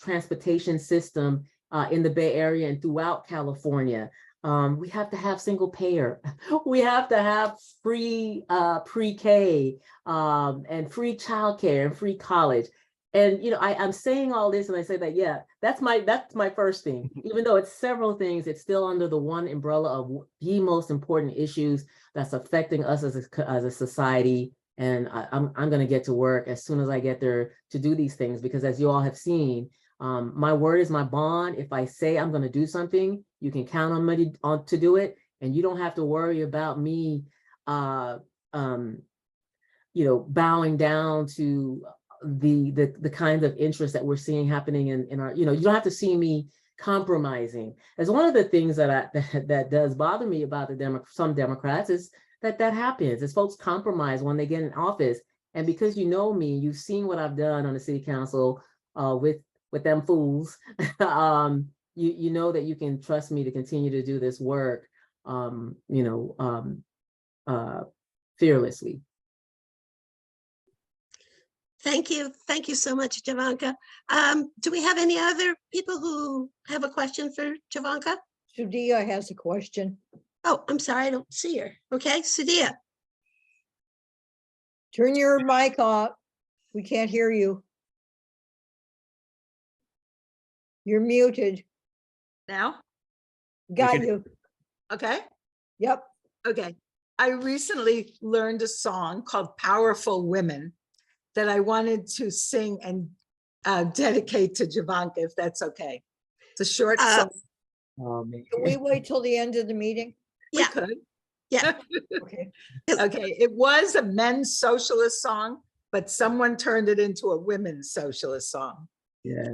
transportation system in the Bay Area and throughout California. We have to have single payer. We have to have free pre-K and free childcare and free college. And I'm saying all this, and I say that, yeah, that's my first thing. Even though it's several things, it's still under the one umbrella of the most important issues that's affecting us as a society. And I'm going to get to work as soon as I get there to do these things, because as you all have seen, my word is my bond. If I say I'm going to do something, you can count on me to do it, and you don't have to worry about me, bowing down to the kinds of interests that we're seeing happening in our. You don't have to see me compromising. As one of the things that does bother me about some Democrats is that happens. Is folks compromise when they get in office, and because you know me, you've seen what I've done on the city council with them fools. You know that you can trust me to continue to do this work, fearlessly. Thank you. Thank you so much, Jovanka. Do we have any other people who have a question for Jovanka? Sudia has a question. Oh, I'm sorry, I don't see her. Okay, Sudia. Turn your mic off. We can't hear you. You're muted. Now? Got you. Okay. Yep. Okay. I recently learned a song called Powerful Women that I wanted to sing and dedicate to Jovanka, if that's okay. It's a short song. Can we wait till the end of the meeting? We could. Yeah. Okay. Okay. It was a men's socialist song, but someone turned it into a women's socialist song. Yeah.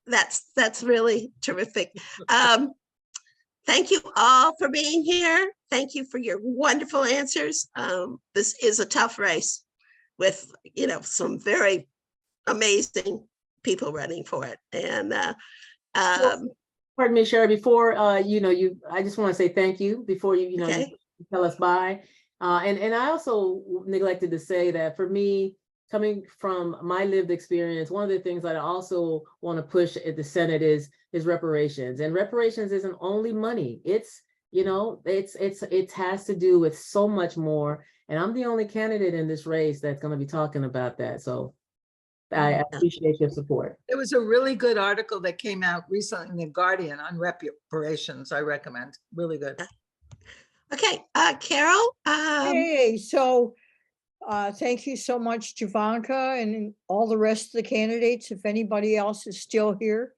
That's really terrific. Thank you all for being here. Thank you for your wonderful answers. This is a tough race with, some very amazing people running for it. And Pardon me, Sherry, before I just want to say thank you before you okay. you tell us bye. And I also neglected to say that for me, coming from my lived experience, one of the things that I also want to push at the Senate is reparations. And reparations isn't only money. It's, it has to do with so much more. And I'm the only candidate in this race that's going to be talking about that. So I appreciate your support. There was a really good article that came out recently in The Guardian on reparations. I recommend. Really good. Okay, Carol. Hey, so thank you so much, Jovanka, and all the rest of the candidates, if anybody else is still here.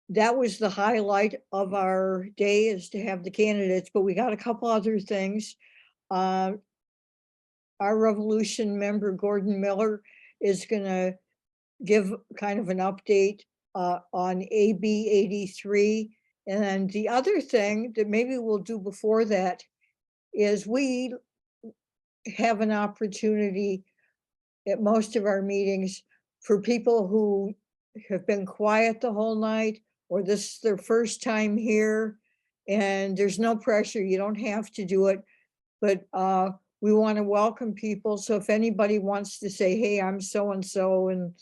That was the highlight of our day, is to have the candidates, but we got a couple other things. Our Revolution member, Gordon Miller, is gonna give kind of an update on AB 83. And then the other thing that maybe we'll do before that is we have an opportunity at most of our meetings for people who have been quiet the whole night, or this is their first time here, and there's no pressure, you don't have to do it, but we want to welcome people. So if anybody wants to say, hey, I'm so-and-so and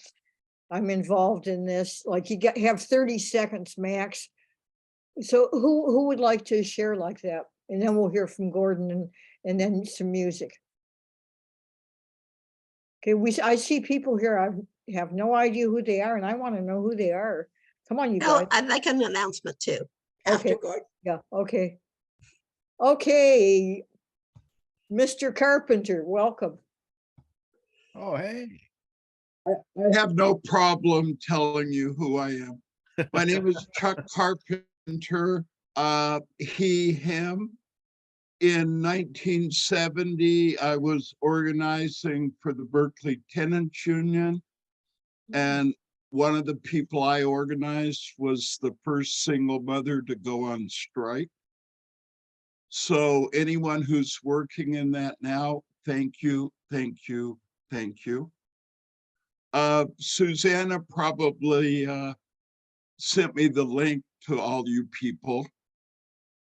I'm involved in this, like have 30 seconds max. So who would like to share like that? And then we'll hear from Gordon and then some music. Okay, I see people here. I have no idea who they are, and I want to know who they are. Come on, you guys. I'd like an announcement too. Okay. After Gordon. Yeah, okay. Okay, Mr. Carpenter, welcome. Oh, hey. I have no problem telling you who I am. My name is Chuck Carpenter. He, him. In 1970, I was organizing for the Berkeley Tenants Union. And one of the people I organized was the first single mother to go on strike. So anyone who's working in that now, thank you, thank you, thank you. Susanna probably sent me the link to all you people,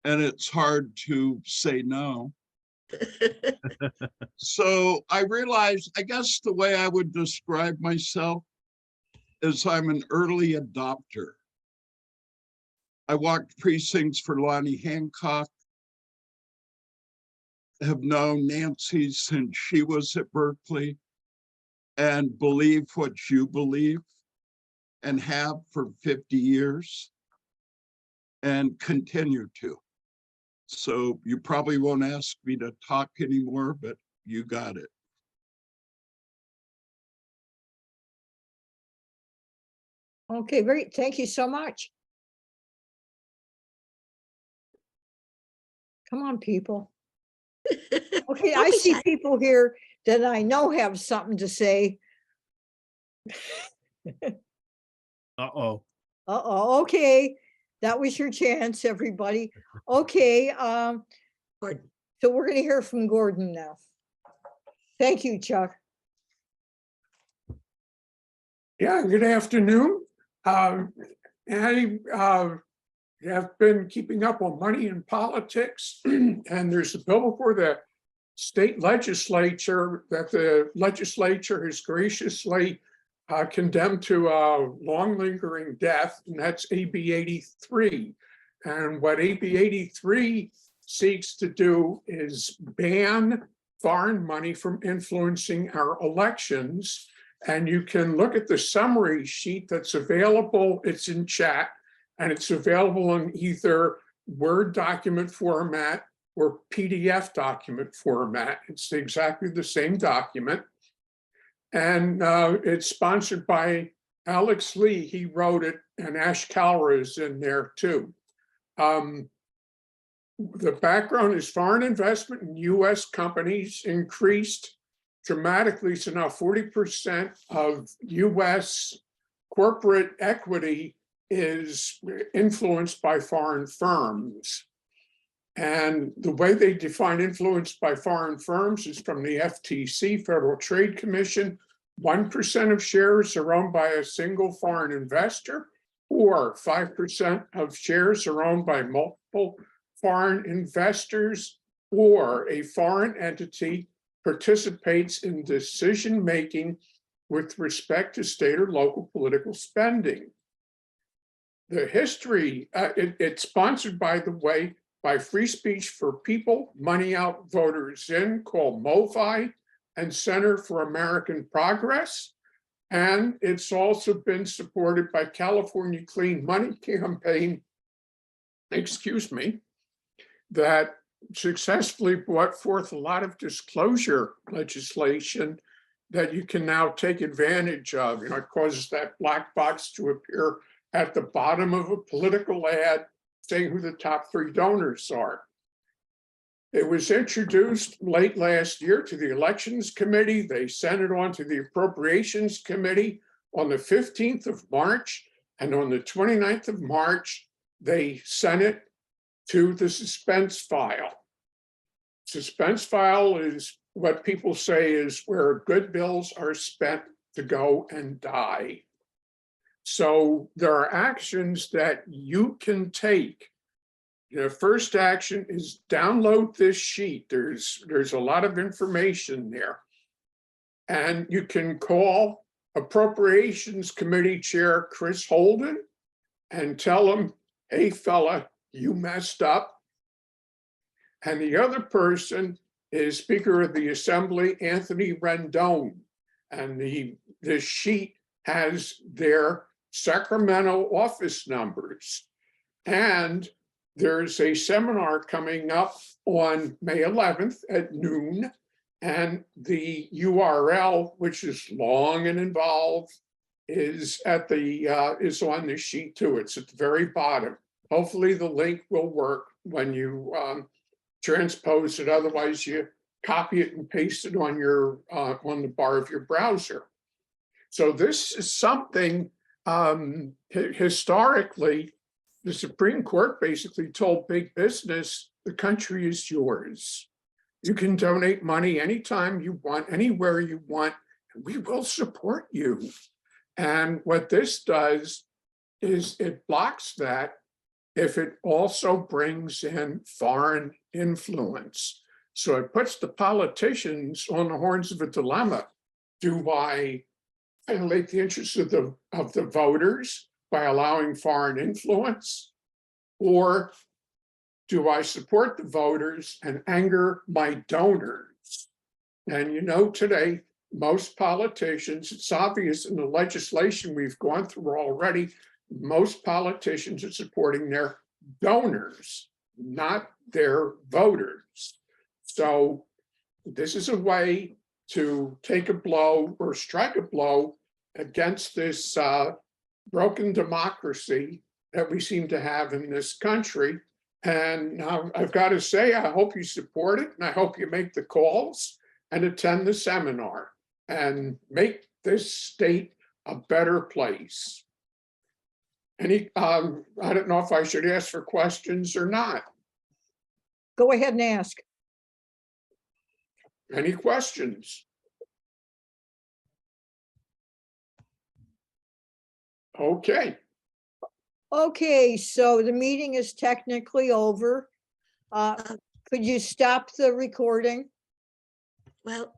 and it's hard to say no. So I realized, I guess the way I would describe myself is I'm an early adopter. I walked precincts for Lonnie Hancock, have known Nancy since she was at Berkeley, and believe what you believe, and have for 50 years, and continue to. So you probably won't ask me to talk anymore, but you got it. Okay, great. Thank you so much. Come on, people. Okay, I see people here that I know have something to say. Uh-oh. Uh-oh, okay. That was your chance, everybody. Okay, so we're gonna hear from Gordon now. Thank you, Chuck. Yeah, good afternoon. I have been keeping up on money in politics, and there's a bill before the state legislature that the legislature has graciously condemned to a long lingering death, and that's AB 83. And what AB 83 seeks to do is ban foreign money from influencing our elections. And you can look at the summary sheet that's available. It's in chat, and it's available in either Word document format or PDF document format. It's exactly the same document. And it's sponsored by Alex Lee. He wrote it, and Ash Kalra is in there too. The background is foreign investment in US companies increased dramatically. So now 40% of US corporate equity is influenced by foreign firms. And the way they define influenced by foreign firms is from the FTC, Federal Trade Commission, 1% of shares are owned by a single foreign investor, or 5% of shares are owned by multiple foreign investors, or a foreign entity participates in decision-making with respect to state or local political spending. The history, it's sponsored, by the way, by Free Speech for People, Money Out, Voters In, called MOVI, and Center for American Progress. And it's also been supported by California Clean Money Campaign, that successfully brought forth a lot of disclosure legislation that you can now take advantage of. It causes that black box to appear at the bottom of a political ad saying who the top 3 donors are. It was introduced late last year to the Elections Committee. They sent it on to the Appropriations Committee on the 15th of March. And on the 29th of March, they sent it to the suspense file. Suspense file is what people say is where good bills are spent to go and die. So there are actions that you can take. The first action is download this sheet. There's a lot of information there. And you can call Appropriations Committee Chair Chris Holden and tell him, hey fella, you messed up. And the other person is Speaker of the Assembly, Anthony Rendon. And the sheet has their Sacramento office numbers. And there's a seminar coming up on May 11th at noon. And the URL, which is long and involved, is at is on the sheet too. It's at the very bottom. Hopefully the link will work when you transpose it. Otherwise, you copy it and paste it on on the bar of your browser. So this is something historically, the Supreme Court basically told big business, the country is yours. You can donate money anytime you want, anywhere you want, and we will support you. And what this does is it blocks that if it also brings in foreign influence. So it puts the politicians on the horns of a dilemma. Do I violate the interests of the voters by allowing foreign influence? Or do I support the voters and anger my donors? And today, most politicians, it's obvious in the legislation we've gone through already, most politicians are supporting their donors, not their voters. So this is a way to take a blow or strike a blow against this broken democracy that we seem to have in this country. And I've got to say, I hope you support it, and I hope you make the calls and attend the seminar and make this state a better place. I don't know if I should ask for questions or not. Go ahead and ask. Any questions? Okay. Okay, so the meeting is technically over. Could you stop the recording? Well,